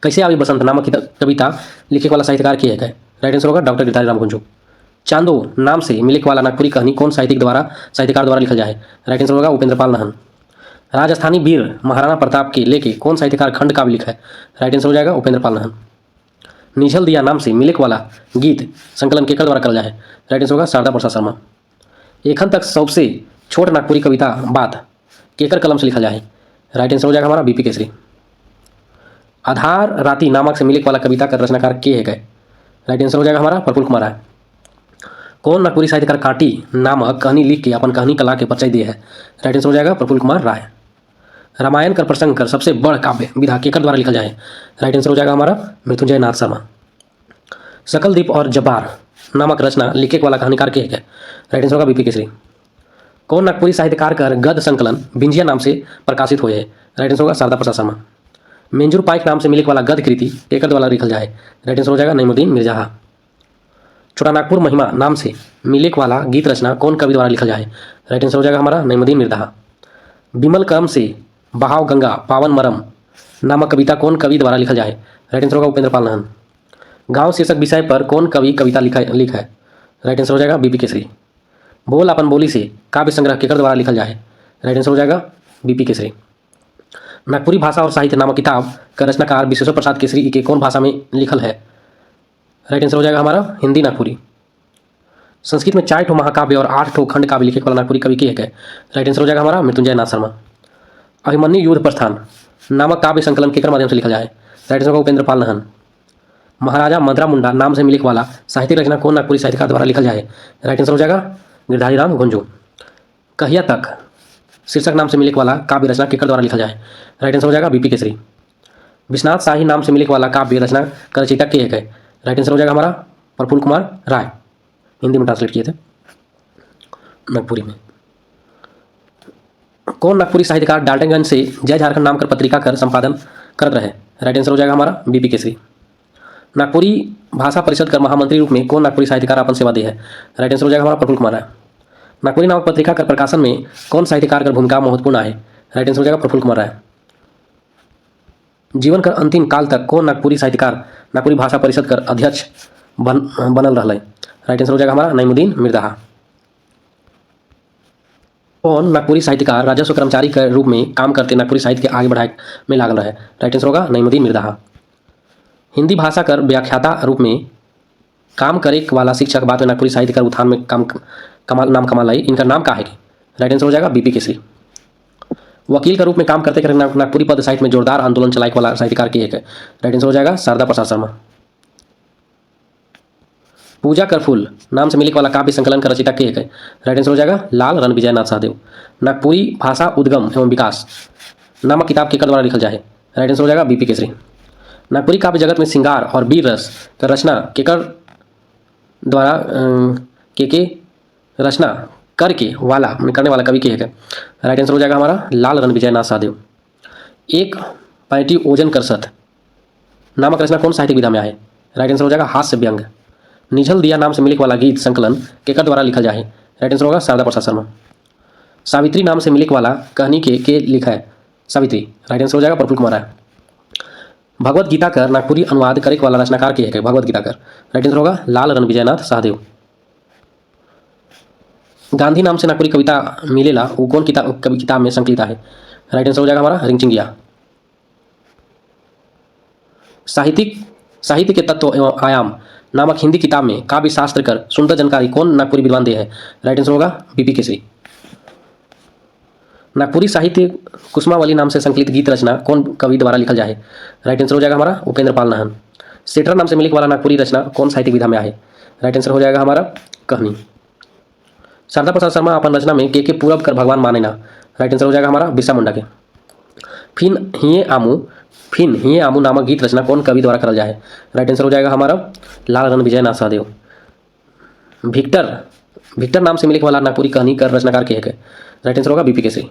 कैसे आवी बसंत नामक कविता लिखे वाला साहित्यकार के है? राइट आंसर होगा डॉक्टर गिरधारी राम कुंजू। चांदो नाम से मिलने वाला नागपुरी कहानी कौन साहित्यकार द्वारा लिखल जाए? राइट आंसर होगा उपेंद्र पाल नहन। राजस्थानी वीर महाराणा प्रताप के लेके कौन साहित्यकार खंड काव्य लिखा है? राइट आंसर हो जाएगा उपेंद्र पाल नहन। निझल दिया नाम से मिलने वाला गीत संकलन केकर द्वारा करल जाए? राइट आंसर होगा शारदा प्रसाद शर्मा। एखन तक सबसे छोट नागपुरी कविता बात केकर कलम से लिखल जाए? राइट आंसर हो जाएगा हमारा बीपी केसरी। आधार राती नामक से मिलने वाला कविता का रचनाकार के है? राइट आंसर हो जाएगा हमारा प्रफुल्ल कुमार राय। कौन नागपुरी साहित्यकार कांटी नामक कहानी लिख के अपन कहानी कला के परिचय दिए है? राइट आंसर हो जाएगा प्रफुल्ल कुमार राय। रामायण कर प्रसंग कर सबसे बड़ काव्य विधा केकर द्वारा लिखल जाए? राइट आंसर हो जाएगा हमारा मृत्युंजय नाथ शर्मा। सकलदीप और जब्बार नामक रचना लिखे वाला कहानीकार के है? राइट आंसर होगा बीपी केसरी। कौन नागपुरी साहित्यकार कर गद संकलन बिंजिया नाम से प्रकाशित हुए है? राइट आंसर होगा शारदा प्रसाद शर्मा। मेंजुर पाइक नाम से मिलने वाला गद कृति केकर द्वारा लिखल जाए? राइट आंसर हो जाएगा नईमुद्दीन मिर्जा। छोटा नागपुर महिमा नाम से मिलने वाला गीत रचना कौन कवि द्वारा लिखल जाए? राइट आंसर हो जाएगा हमारा नईमुद्दीन मिर्धा। बिमल क्रम से बहाव गंगा पावन मरम नामक कविता कौन कवि द्वारा लिखल जाए? राइट आंसर होगा उपेंद्र पाल नहन। गांव शीर्षक विषय पर कौन कवि कविता लिखा है? राइट आंसर हो जाएगा बीपी केसरी। बोल अपन बोली से काव्य संग्रह केकर द्वारा लिखल जाए? राइट आंसर हो जाएगा बीपी केसरी। नागपुरी भाषा और साहित्य नामक किताब का रचनाकार विश्वेश्वर प्रसाद केसरी के कौन भाषा में लिखल है? राइट आंसर हो जाएगा हमारा हिंदी नागपुरी। संस्कृत में 4 ठो महाकाव्य और 8 ठो खंड काव्य लिखे वाला नागपुरी कवि के है? राइट आंसर हो जाएगा हमारा मृत्युंजय नाथ शर्मा। अभिमन्यु युद्ध प्रस्थान नामक काव्य संकलन केकर माध्यम से लिखा जाए? राइट आंसर होगा उपेंद्र पाल नहन। महाराजा मंदरा मुंडा नाम से मिलने वाला साहित्यिक रचना कौन नागपुरी साहित्यकार द्वारा लिखल जाए? राइट आंसर हो जाएगा गिरधारी राम गुंजू। कहिया तक शीर्षक नाम से मिलने वाला काव्य रचना केकर द्वारा लिखा जाए? राइट आंसर हो जाएगा बीपी केसरी। विश्वनाथ शाही नाम से मिलने वाला काव्य रचना का रचयिता के है? राइट आंसर हो जाएगा हमारा प्रफुल्ल कुमार राय। हिंदी में ट्रांसलेट किए थे नागपुरी में। कौन नागपुरी साहित्यकार डाल्टनगंज से जय झारखंड नाम कर पत्रिका कर संपादन करत रहे? राइट आंसर हो जाएगा हमारा बीपी केसरी। नागपुरी भाषा परिषद कर महामंत्री रूप में कौन नागपुरी साहित्यकार अपन सेवा दी है? राइट आंसर हो जाएगा हमारा प्रफुल्ल कुमार राय। नागपुरी नामक पत्रिका कर प्रकाशन में कौन साहित्यकार कर भूमिका महत्वपूर्ण है? राइट आंसर हो जाएगा प्रफुल्ल कुमार राय। जीवन कर अंतिम काल तक कौन नागपुरी साहित्यकार नागपुरी भाषा परिषद कर अध्यक्ष बनल रहा? राइट आंसर हो जाएगा हमारा नईमुद्दीन मिर्धा। कौन नागपुरी साहित्यकार राजस्व कर्मचारी के रूप में काम करते नागपुरी साहित्य के आगे बढ़ाए में लागल रहे? राइट आंसर होगा नईमुद्दीन मिर्धा। हिंदी भाषा कर व्याख्याता रूप में काम करे वाला शिक्षक बाद में नागपुरी साहित्य कर उत्थान में नाम कमा लाई, इनका नाम का है? राइट आंसर हो जाएगा बीपी केसरी। वकील के रूप में काम करते नागपुरी पद साहित्य में जोरदार आंदोलन चलाए वाला साहित्यकार के एक है? राइट आंसर हो जाएगा शारदा प्रसाद शर्मा। पूजा कर फूल नाम से मिलने वाला काव्य संकलन का रचयिता के एक है? राइट आंसर हो जाएगा लाल रणविजय नाथ सहदेव। नागपुरी भाषा उद्गम एवं विकास नामक किताब केकर द्वारा लिखल जाए? राइट आंसर हो जाएगा बीपी केसरी। नागपुरी काव्य जगत में श्रृंगार और वीर रस का रचना केकर द्वारा के रचना करने वाला कवि के है? राइट आंसर हो जाएगा हमारा लाल रणविजय नाथ सहदेव। एक पैंटी ओजन करसत नामक रचना कौन साहित्यिक विधा में आए? राइट आंसर हो जाएगा हास्य व्यंग। निझल दिया नाम से मिलिक वाला गीत संकलन केकर द्वारा लिखा जाए? राइट आंसर होगा शारदा प्रसाद शर्मा। सावित्री नाम से मिलिक वाला कहानी के लिखा है? सावित्री। राइट आंसर हो जाएगा प्रफुल्ल कुमार राय। भगवत गीता कर नागपुरी अनुवाद करे वाला रचनाकार के है? भगवत गीता कर। राइट आंसर होगा लाल रणविजयनाथ सहदेव। गांधी नाम से नागपुरी कविता मिलेला वो कौन किताब में संकलित है? राइट आंसर हो जाएगा हमारा रिंचिंगिया। साहित्य के तत्व एवं आयाम नामक हिंदी किताब में काव्य शास्त्र कर सुंदर जानकारी कौन नागपुरी विद्वान दे है? राइट आंसर होगा बीपी केसरी। नागपुरी साहित्य कुसुमावली नाम से संकलित गीत रचना कौन कवि द्वारा लिखा जाए? राइट आंसर हो जाएगा हमारा उपेंद्र पाल नाहन। सेटर नाम से मिलिक वाला नागपुरी रचना कौन साहित्यिक विधा में आए? राइट आंसर हो जाएगा हमारा कहनी। शारदा प्रसाद शर्मा अपन रचना में के पूरब कर भगवान माने ना? राइट आंसर हो जाएगा हमारा बिरसा मुंडा के। फिन हिये आमू नामक गीत रचना कौन कवि द्वारा करल जाए? राइट आंसर हो जाएगा हमारा लाल रणविजयनाथ सहदेव। विक्टर नाम से मिलिक वाला नागपुरी कहानी कर रचनाकार के है? राइट आंसर होगा बीपी केसरी।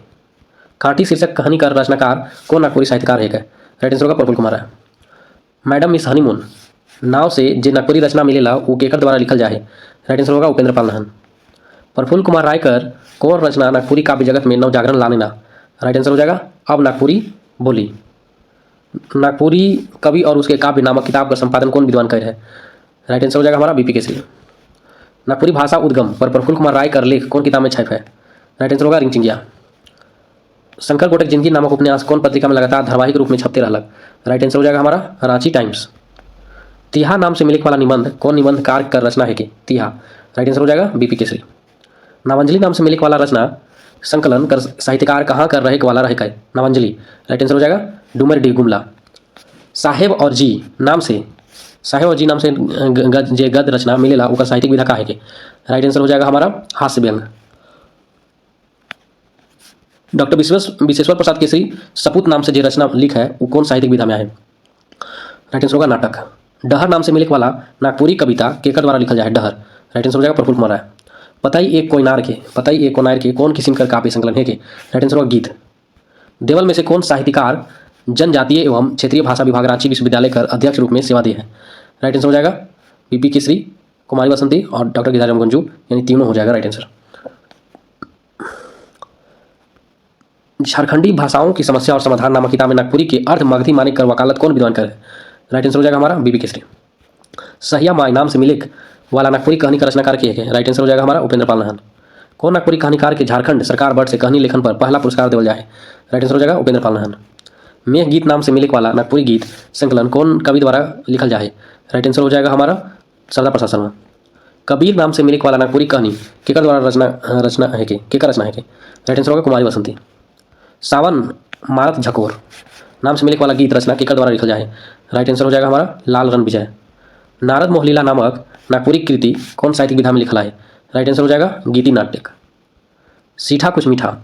कांटी शीर्षक कहानी का रचनाकार कौन नागपुरी साहित्यकार है? राइट आंसर होगा Praful Kumar Rai. Madam miss honeymoon नाव से जे नागपुरी रचना मिलेला वो केकर द्वारा लिखल जाए? राइट आंसर होगा उपेंद्र पाल नाहन। प्रफुल्ल कुमार राय कर कौन रचना नागपुरी काव्य जगत में नव जागरण लाने ना? राइट आंसर हो जाएगा अब नागपुरी बोली। नागपुरी कवि और उसके काव्य नामक किताब का संपादन कौन विद्वान कर है? राइट आंसर हो जाएगा हमारा बीपी केसरी। नागपुरी भाषा उद्गम पर प्रफुल्ल कुमार राय कर लेख कौन किताब में छप है? राइट आंसर होगा रिंचिंगिया। शंकर गोटक जिंदगी नामक उपन्यास कौन पत्रिका में लगातार धारावाहिक रूप में छपते रहलक? राइट आंसर हो जाएगा हमारा रांची टाइम्स। तिहा नाम से मिलिक वाला निबंध कौन निबंध कार्य कर रचना है? तिहा। राइट आंसर हो जाएगा बीपी केसरी। नावंजलि नाम से मिलिक वाला रचना संकलन कर साहित्यकार कहाँ कर रहे वाला रहे? नावंजलि। राइट आंसर हो जाएगा डूमर डी गुमला। साहेब और जी नाम से जे गद रचना मिलेला उनका साहित्यिक विधा का है? राइट आंसर हो जाएगा हमारा हास्य व्यंग। डॉक्टर विश्वेश्वर प्रसाद केसरी सपूत नाम से जे रचना लिख है वो कौन साहित्यिक विधा में है? राइट आंसर होगा नाटक। डहर नाम से मिलिक वाला नागपुरी कविता केकर द्वारा लिखा जाए? डहर। राइट आंसर हो जाएगा प्रफुल्ल कुमार राय। पताई एक कोनार के कौन किस्म का काव्य संकलन है? राइट आंसर होगा गीत। देवल में से कौन साहित्यकार जनजातीय एवं क्षेत्रीय भाषा विभाग रांची विश्वविद्यालय कर अध्यक्ष रूप में सेवा दी है? राइट आंसर हो जाएगा बीपी केसरी, कुमारी बसंती और डॉक्टर गिरिराज गंजू, यानी तीनों हो जाएगा राइट आंसर। झारखंडी भाषाओं की समस्या और समाधान नामक किताब में नागपुरी के अर्थ मगधी मानिक कर वकालत कौन विद्वान कर? राइट आंसर हो जाएगा हमारा बीबी केसरी। सहिया माई नाम से मिलिक वाला नागपुरी कहानी का रचनाकार के है? राइट आंसर हो जाएगा हमारा उपेंद्र पाल नाहन। कौन नागपुरी कहानीकार के झारखंड सरकार बर्ड से कहानी लेखन पर पहला पुरस्कार देवल जाए? राइट आंसर हो जाएगा उपेंद्र पाल नाहन। मेघ गीत नाम से मिलिक वाला नागपुरी गीत संकलन कौन कवि द्वारा लिखल जाए? राइट आंसर हो जाएगा हमारा शारदा प्रसाद शर्मा। कबीर नाम से मिलिक वाला नागपुरी कहानी केकर द्वारा रचना है? राइट आंसर होगा कुमारी बसंती। सावन मारत झकोर नाम से मिलिक वाला गीत रचना केकर द्वारा लिखल जाए? राइट आंसर हो जाएगा हमारा लाल रणविजय। नारद मोहलीला नामक नागपुरी कृति कौन साहित्यिक विधा में लिखला है? राइट आंसर हो जाएगा गीति नाट्यक। सीठा कुछ मीठा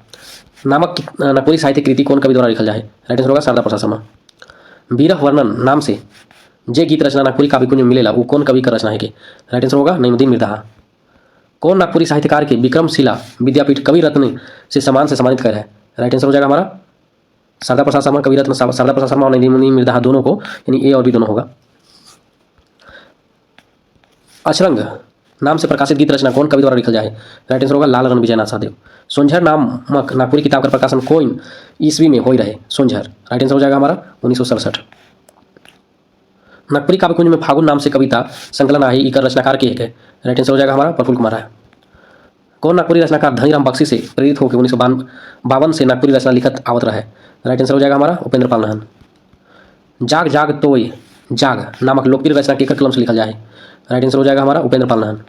नामक नागपुरी साहित्य कृति कौन कवि द्वारा लिखल जाए? राइट आंसर होगा शारदा प्रसाद शर्मा। बीरह वर्णन नाम से जे गीत रचना नागपुरी काव्य कुंज में मिलेला वो कौन कवि का रचना है? राइट आंसर होगा नईमुद्दीन मिर्धा। कौन नागपुरी साहित्यकार के विक्रमशिला विद्यापीठ कवि रत्न से सम्मानित कर है? राइट आंसर हो जाएगा हमारा शारदा प्रसाद शर्मा। कवि रत्न शारदा प्रसाद शर्मा और नईमुद्दीन मिर्धा दोनों को, यानी ए और बी दोनों होगा। अचरंग नाम से प्रकाशित गीत रचना कौन कवि द्वारा लिखल जाए? राइट आंसर होगा लाल रणविजयनाथ सहदेव। सोंझर नामक नागपुरी किताब का प्रकाशन कौन ईस्वी में हो रहे? सोंझर। राइट आंसर हो जाएगा हमारा 1967। नागपुरी काव्य कुंज में फागुन नाम से कविता संकलन आई इकर रचनाकार के है? राइट आंसर हो जाएगा हमारा प्रफुल्ल कुमार राय। कौन नागपुरी रचनाकार धनीराम बख्शी से प्रेरित होकर 1952 से नागपुरी रचना लिखत आवत रहा है? राइट आंसर हो जाएगा हमारा उपेंद्र पाल नाहन। जाग जाग तोय जाग नामक लोकप्रिय रचना केकर कलम से लिखल जाए? राइट आंसर हो जाएगा हमारा उपेंद्र पाल नाहन।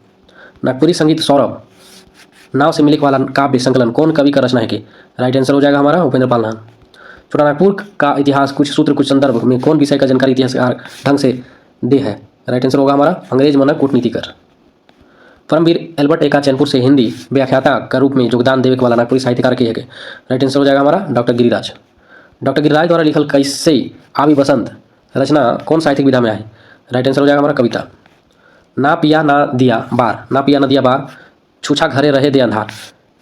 नागपुरी संगीत सौरभ नाव से मिलिक वाला काव्य संकलन कौन कवि का रचना है? राइट आंसर हो जाएगा हमारा उपेंद्र पाल नाहन। छोटा नागपुर का इतिहास कुछ सूत्र कुछ संदर्भ में कौन विषय का जानकारी इतिहासकार ढंग से दे है? राइट आंसर होगा हमारा अंग्रेज मनक कूटनीतिकर। परमवीर एल्बर्ट एका चैनपुर से हिंदी व्याख्याता का रूप में योगदान देवे वाला नागपुरी साहित्यकार के है? राइट आंसर हो जाएगा हमारा डॉक्टर गिरिराज। डॉक्टर गिरिराज द्वारा लिखल कैसे आवी बसंत रचना कौन साहित्यिक विधा में आए? राइट आंसर हो जाएगा हमारा कविता। ना पिया ना दिया बार छूछा घरे रहे दे अंधार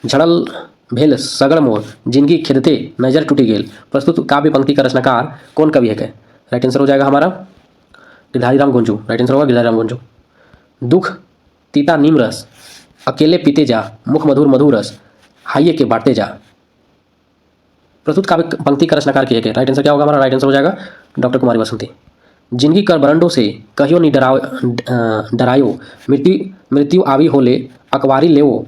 झड़ल भेल सगड़ मोर जिंदगी खेदते नजर टूटी गेल। प्रस्तुत काव्य पंक्ति का रचनाकार कौन कवि है? राइट आंसर हो जाएगा हमारा गिरधारी राम गुंजू। राइट आंसर होगा गिरधारी राम गुंजू। दुख तीता नीम रस अकेले पीते जा मुख मधुर मधुर रस हाइये के बांटते जा। प्रस्तुत काव्य पंक्ति का रचनाकार किए गए। राइट आंसर क्या होगा हमारा? राइट आंसर हो जाएगा डॉक्टर कुमारी बसंती। जिंदगी कर बरंडों से कहियो नहीं डरायो मृत्यु मृत्यु आवी होले अकवारी लेवो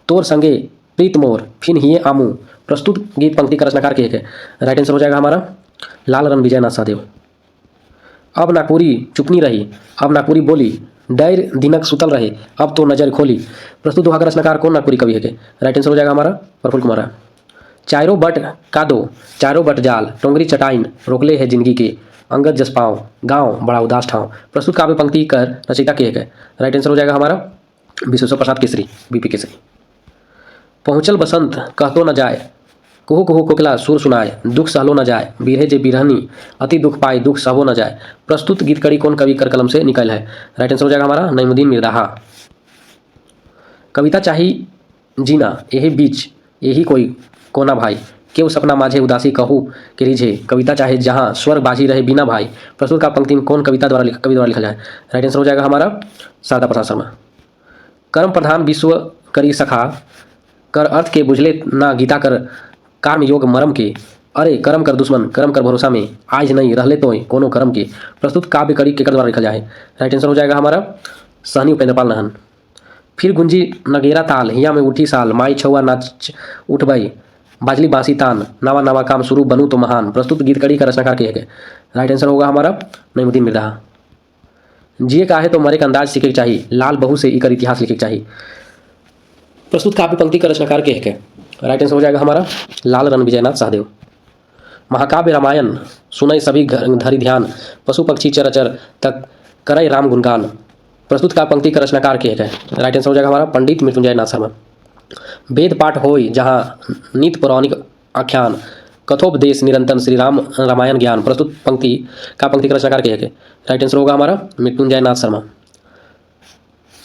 तोर संगे प्रीत मोर फिन हिये आमू। प्रस्तुत गीत पंक्ति का रचनाकार किए गए। राइट आंसर हो जाएगा हमारा लाल रन विजय नाथ सहदेव। अब नागपुरी चुपनी रही अब नागपुरी बोली डैर दिनक सुतल रहे अब तो नजर खोली। प्रस्तुत दोहा का रचनाकार कौन नागपुरी कवि है? राइट आंसर हो जाएगा हमारा प्रफुल्ल कुमार। चारों बट का दो चारों बट जाल टोंगरी चटाइन रोकले है जिंदगी के अंगद जसपाओ गाँव बड़ा उदास ठाव। प्रस्तुत काव्य पंक्ति कर रचयिता किए गए। राइट आंसर हो जाएगा हमारा विश्वेश्वर प्रसाद केसरी बीपी केसरी। पहुँचल बसंत कहतो न जाए कुहू कुहू कोकिला सुर सुनाए दुख सहलो न जाए बीरहे जे बिरहनी अति दुख पाए दुख सहबो न जाए। प्रस्तुत गीत कड़ी कौन कवि कर कलम से निकल है? राइट आंसर हो जाएगा हमारा नईमुद्दीन मिर्दाहा। कविता चाही जीना यही बीच यही कोई कोना भाई केव सपना माझे उदासी कहू के रिझे कविता चाहे जहाँ स्वर्ग बाजी रहे बिना भाई। प्रस्तुत का पंक्ति कौन कवि द्वारा लिखा जाए? राइट आंसर हो जाएगा हमारा शारदा प्रसाद शर्मा। कर्म प्रधान विश्व करी सखा कर अर्थ के बुझले ना गीता कर कर्म योग मरम के अरे कर्म कर दुश्मन कर्म कर भरोसा में आज नहीं रहले तो कोनो कर्म के। प्रस्तुत काव्य कड़ी केकर द्वारा लिखा जाए? राइट आंसर हो जाएगा हमारा सहनी उपेंद्र पाल नहन। फिर गुंजी नगेरा ताल हिया में उठी साल माई छुआ नाच उठबई बाजली बांसी तान नवा नवा काम शुरू बनू तो महान। प्रस्तुत गीत कड़ी का रचनाकार किए गए। राइट आंसर होगा हमारा नईमुद्दीन मिर्दाहा। जिए का है तो मरे का अंदाज सीखे चाहिए लाल बहू से इकर इतिहास लिखे चाहिए। प्रस्तुत काव्य पंक्ति का रचनाकार किए गए। राइट आंसर हो जाएगा हमारा लाल रन विजयनाथ सहदेव। महाकाव्य रामायण सुनई सभी धरि ध्यान पशु पक्षी चरचर तक करई राम गुणगान। प्रस्तुत काव्य पंक्ति का रचनाकार किए गए। राइट आंसर हो जाएगा हमारा पंडित मृत्युंजय नाथ शर्मा। वेद पाठ होय जहाँ नित पौराणिक आख्यान कथोपदेश निरंतर श्री राम रामायण ज्ञान। प्रस्तुत पंक्ति का रचनाकार किए गए। राइट आंसर होगा हमारा मृत्युंजय नाथ शर्मा।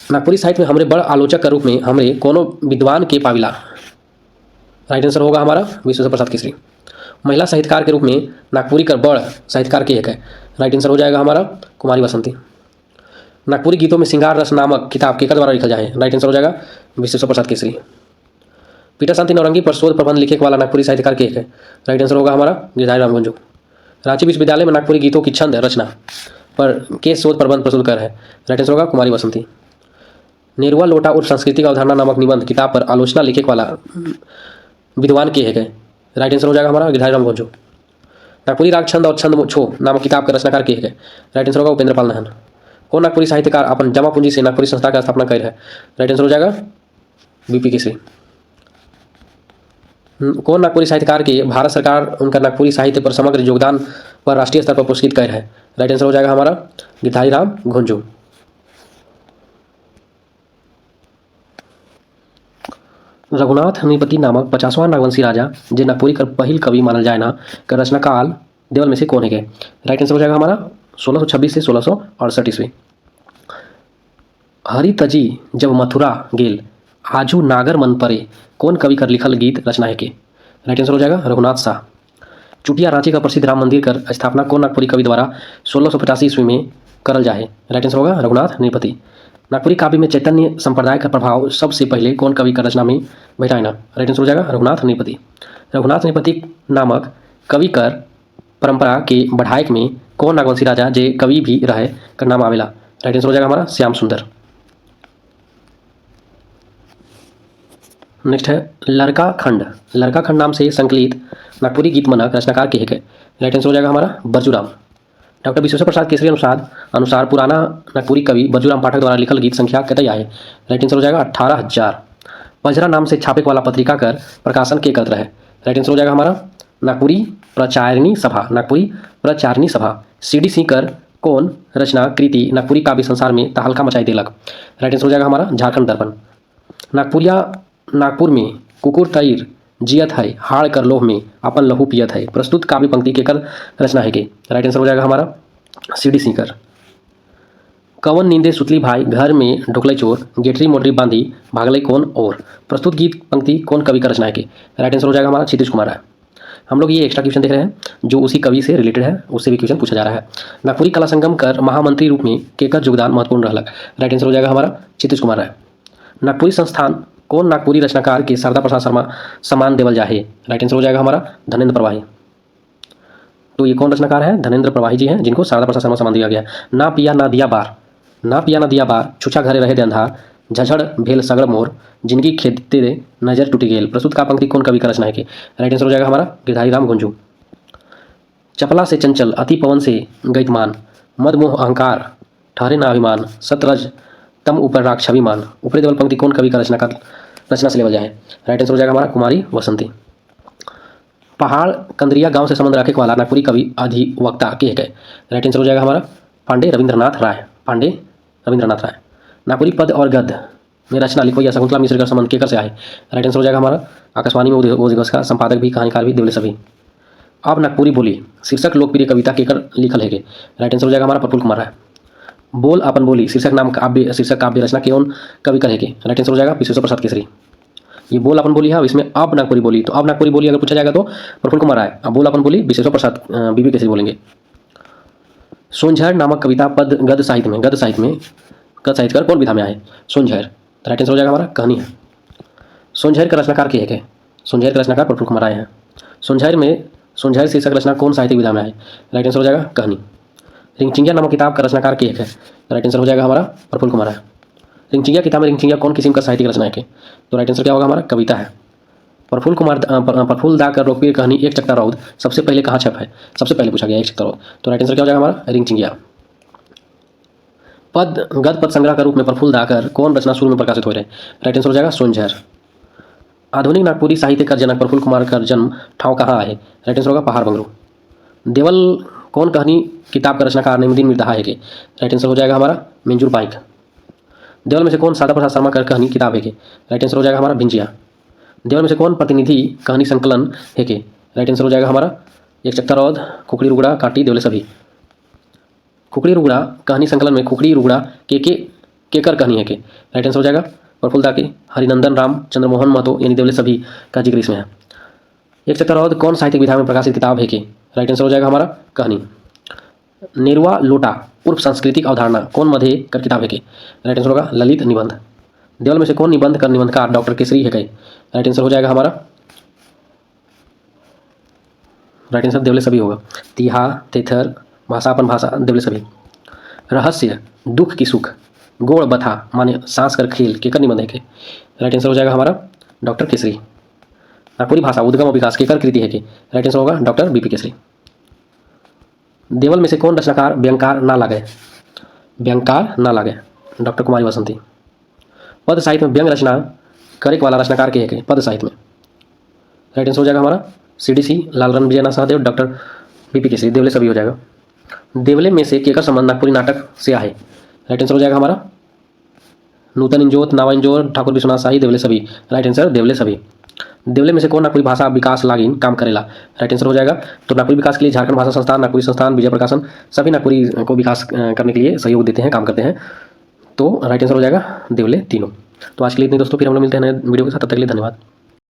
नागपुरी साहित्य में हमरे बड़ आलोचक के रूप में हमरे कोनो विद्वान के पाविला। राइट आंसर होगा हमारा विश्वेश्वर प्रसाद केसरी। महिला साहित्यकार के रूप में नागपुरी कर बड़ साहित्यकार के एक है। राइट आंसर हो जाएगा हमारा कुमारी बसंती। नागपुरी गीतों में श्रृंगार रस नामक किताब केकर द्वारा लिखा जाए? राइट आंसर हो जाएगा विश्वेश्वर प्रसाद केसरी। पीटर शांति नौरंगी पर शोध प्रबंध लिखे वाला नागपुरी साहित्यकार के एक है। राइट आंसर होगा हमारा गिरधारी राम गुंजू। रांची विश्वविद्यालय में नागपुरी गीतों की छंद रचना पर के शोध प्रबंध प्रस्तुत कर है। राइट आंसर होगा कुमारी बसंती। नेरुआ लोटा उर्फ संस्कृति का अवधारणा नामक निबंध किताब पर आलोचना लिखे वाला विद्वान के है। राइट आंसर हो जाएगा हमारा गिरधारी राम गुंजू। नागपुरी राग छंद और छंद छो नामक किताब का रचनाकार के है। राइट आंसर होगा उपेंद्र पाल नहन। कौन नागपुरी साहित्यकार अपन जमा पूंजी से नागपुरी संस्था की स्थापना कर है? राइट आंसर हो जाएगा बीपी केसरी। कौन नागपुरी साहित्यकार के भारत सरकार उनका नागपुरी साहित्य पर समग्र योगदान पर राष्ट्रीय स्तर पर पुरस्कृत कर है? राइट आंसर हो जाएगा हमारा गिरधारी राम गुंजू। रघुनाथ नृपति नामक 50वां नागवंशी राजा जे नागपुरी का पहिल कवि मानल जाए ना का रचनाकाल देवल में से कौन है? राइट आंसर हो जाएगा हमारा 1626 से 1668 ईस्वी। हरि तजी जब मथुरा गेल आजू नागर मन परे कौन कवि कर लिखल गीत रचना है के? राइट आंसर हो जाएगा रघुनाथ शाह। चुटिया रांची का प्रसिद्ध राम मंदिर कर स्थापना कौन नागपुरी कवि द्वारा 1685 ईस्वी में करल जाए? राइट आंसर होगा रघुनाथ नृपति। नागपुरी काव्य में चैतन्य संप्रदाय का प्रभाव सबसे पहले कौन कवि का रचना में बैठा है ना? राइट आंसर हो जाएगा रघुनाथ नृपति। रघुनाथ नृपति नामक कवि कर परंपरा के बढ़ायक में कौन नागवंशी राजा जे कवि भी रहे का नाम आवेला? राइट आंसर हो जाएगा हमारा श्याम सुंदर। नेक्स्ट है लड़का खंड। लड़का खंड नाम से संकलित नागपुरी गीत मनक रचनाकार के है। राइट आंसर हो जाएगा हमारा बरजूराम। डॉक्टर विश्वेश्वर प्रसाद केसरी अनुसार पुराना नागपुरी कवि बरजूराम पाठक द्वारा लिखल गीत संख्या कतई आए? राइट आंसर हो जाएगा 18,000। पजरा नाम से छापे वाला पत्रिका कर प्रकाशन के एकत्र है। राइट आंसर हो जाएगा हमारा नागपुरी प्रचारिणी सभा। नागपुरी प्रचारिणी सभा। सीडीसी कर कौन रचना कृति नागपुरी काव्य संसार में तहलका मचाई देलक? राइट आंसर हो जाएगा हमारा झारखंड दर्पण। नागपुर में कुकुर तैर जियत है हाड़ कर लोह में अपन लहू पियत है। प्रस्तुत काव्य पंक्ति के कर रचना है के? राइट आंसर हो जाएगा हमारा सीडीसी कर। कवन नींदे सुतली भाई घर में ढुकलै चोर, गेटरी मोटरी बांधी भागलै कौन और। प्रस्तुत गीत पंक्ति कौन कवि का रचना है? राइट आंसर हो जाएगा हमारा क्षितिज कुमार राय। हम लोग ये एक्स्ट्रा क्वेश्चन देख रहे हैं जो उसी कवि से रिलेटेड है, उससे भी क्वेश्चन पूछा जा रहा है। नागपुरी कला संगम कर महामंत्री रूप में केकर योगदान महत्वपूर्ण रहलक? राइट आंसर हो जाएगा हमारा क्षितिज कुमार राय। नागपुरी संस्थान कौन नागपुरी रचनाकार के शारदा प्रसाद शर्मा सम्मान देवल जाहे? राइट आंसर हो जाएगा हमारा धनेन्द्र प्रवाही। तो ये कौन रचनाकार है? धनेन्द्र प्रवाही जी हैं, जिनको शारदा प्रसाद शर्मा सम्मान दिया गया। ना पिया ना दिया बार, ना पिया ना दिया बार, छुछा घरे रहे दे अंधार, झझड़ भेल सगड़ मोर, जिनकी खेदते दे नजर टूटी गेल। प्रस्तुत का पंक्ति कौन कवि का रचना है? राइट आंसर हो जाएगा हमारा गिरधारी राम गुंजू। चपला से चंचल अति पवन से गैतमान, मद मोह अहंकार ठहरे ना अभिमान, सतरज तम ऊपर राग छविमान। ऊपरी देवल पंक्ति कौन कवि का रचना से लेवल जाए? राइट आंसर हो जाएगा हमारा कुमारी वसंती। पहाड़ कंदरिया गांव से संबंध रखे वाला नागपुरी कवि अधिवक्ता के है? राइट आंसर हो जाएगा हमारा पांडे रविंद्रनाथ राय। पांडे रविंद्रनाथ राय। नागपुरी पद और गद्य में रचना लिखो या शकुंतला मिश्र का संबंध केकर से आए? राइट आंसर हो जाएगा हमारा आकाशवाणी में वो दिवस का संपादक भी कहानीकार भी देवले सभी। अब नागपुरी बोली शीर्षक लोकप्रिय कविता केकर लिखल है? राइट आंसर हो जाएगा हमारा प्रफुल्ल कुमार राय। बोल अपन बोली शीर्षक काव्य रचना कौन कवि कर है? राइट आंसर हो जाएगा विश्वेश्वर प्रसाद केसरी। ये बोल अपन बोली है, अब इसमें अब नागपुरी बोली, तो अब नागपुरी बोली अगर पूछा जाएगा तो प्रफुल्ल कुमार राय। अब बोल अपन बोली विश्वेश्वर प्रसाद बीबी केसरी बोलेंगे। सोनझर नामक कविता पद गद्य साहित्यकार कौन विधा में आए? सोनझर। राइट आंसर हो जाएगा हमारा कहानी है। सोनझर का रचनाकार के है? सोनझर का रचनाकार प्रफुल्ल कुमार राय है। सोनझर शीर्षक रचना कौन साहित्यिक विधा में आए? राइट आंसर हो जाएगा कहानी। रिंगचिंगिया नामक किताब का रचनाकार के है? राइट आंसर हो जाएगा हमारा प्रफुल्ल कुमार राय। रिंगचिंगिया किताब में रिंगचिंगिया कौन किस्म का साहित्यिक रचना है? तो राइट आंसर क्या होगा हमारा कविता है। प्रफुल्ल दा कर लोकप्रिय कहानी एक चकता रौद सबसे पहले कहाँ छप है? सबसे पहले पूछा गया एक चकता रौद, तो राइट आंसर क्या हो जाएगा हमारा रिंगचिंगिया। गद्य पद संग्रह का रूप में प्रफुल्ल दाकर कौन रचना शुरू में प्रकाशित हो रहे? राइट आंसर हो जाएगा सोनझर। आधुनिक नागपुरी साहित्य का जनक प्रफुल्ल कुमार का जन्म ठाव कहाँ है? राइट आंसर होगा पहाड़ बंगरू। देवल कौन कहानी किताब का रचनाकार नईमुद्दीन मिर्धा है? राइट आंसर हो जाएगा हमारा मंजूर पाइक। देवल में से कौन शारदा प्रसाद शर्मा का कहानी किताब है? राइट आंसर हो जाएगा हमारा भिंजिया। देवल में से कौन प्रतिनिधि कहानी संकलन है? राइट आंसर हो जाएगा हमारा एक चकता रौद, खुखड़ी रुगड़ा काटी देवले सभी। खुखड़ी रुगड़ा कहानी संकलन में खुखड़ी रुगड़ा केकर कहानी है? राइट आंसर हो जाएगा प्रफुल्ल दा के। हरिनंदन राम चंद्रमोहन महतो यानी देवले सभी का जिक्र इसमें है। एक चकता रौद कौन साहित्यिक विधा में प्रकाशित किताब है? राइट आंसर हो जाएगा हमारा कहानी। नेरुआ लोटा उर्फ सांस्कृतिक अवधारणा कौन मध्य कर किताब है? राइट आंसर होगा ललित निबंध। देवल में से कौन निबंध कर निबंधकार डॉक्टर केसरी है? राइट आंसर हो जाएगा हमारा राइट आंसर देवले सभी होगा। तिहा तेथर भाषा अपन भाषा देवले सभी। रहस्य दुख की सुख गोड़ बथा माने सांस कर खेल केकर निबंध है? राइट आंसर हो जाएगा हमारा डॉक्टर केसरी। नागपुरी भाषा उद्गम और विकास केकर कृति है? राइट आंसर होगा डॉक्टर बीपी केसरी। देवल में से कौन रचनाकार व्यंकार ना लागे? व्यंकार ना लागे डॉक्टर कुमारी वसंती। पद साहित्य में व्यंग रचना करे वाला रचनाकार के है? पद साहित्य में राइट आंसर हो जाएगा हमारा सीडीसी लालरन विजयनाथ सहदेव डॉक्टर बीपी केसरी। देवले सभी हो जाएगा। देवले में से केकर संबंध नागपुरी नाटक से आहे? राइट आंसर हो जाएगा हमारा नूतन इंजोत नावा इंजोर ठाकुर विश्वनाथ शाही देवले सभी। राइट आंसर देवले सभी। देवले में से कौन नागपुरी भाषा विकास लागिन काम करेला? राइट आंसर हो जाएगा तो नागपुरी विकास के लिए झारखंड भाषा संस्थान, नागपुरी संस्थान, विजय प्रकाशन सभी नागपुरी को विकास करने के लिए सहयोग देते हैं, काम करते हैं। तो राइट आंसर हो जाएगा देवले तीनों। तो आज के लिए इतने दोस्तों, फिर हम लोग मिलते हैं नए वीडियो के साथ। तब तक के लिए धन्यवाद।